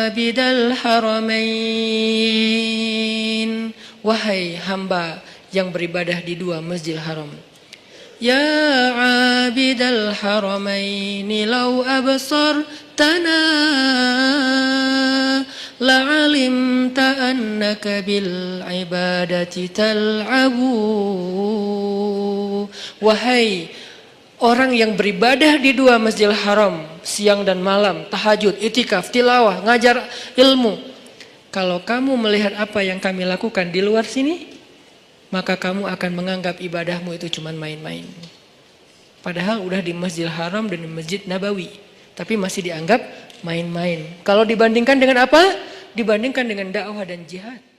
abidal haramain, wahai hamba yang beribadah di dua Masjidil Haram. Ya abidal haramaini law absartana la'alimta annaka bil ibadati tal'abu. Wahai orang yang beribadah di dua Masjidil Haram siang dan malam, tahajud, itikaf, tilawah, ngajar ilmu. Kalau kamu melihat apa yang kami lakukan di luar sini, maka kamu akan menganggap ibadahmu itu cuma main-main. Padahal udah di Masjidil Haram dan di Masjid Nabawi, tapi masih dianggap main-main. Kalau dibandingkan dengan apa? Dibandingkan dengan dakwah dan jihad.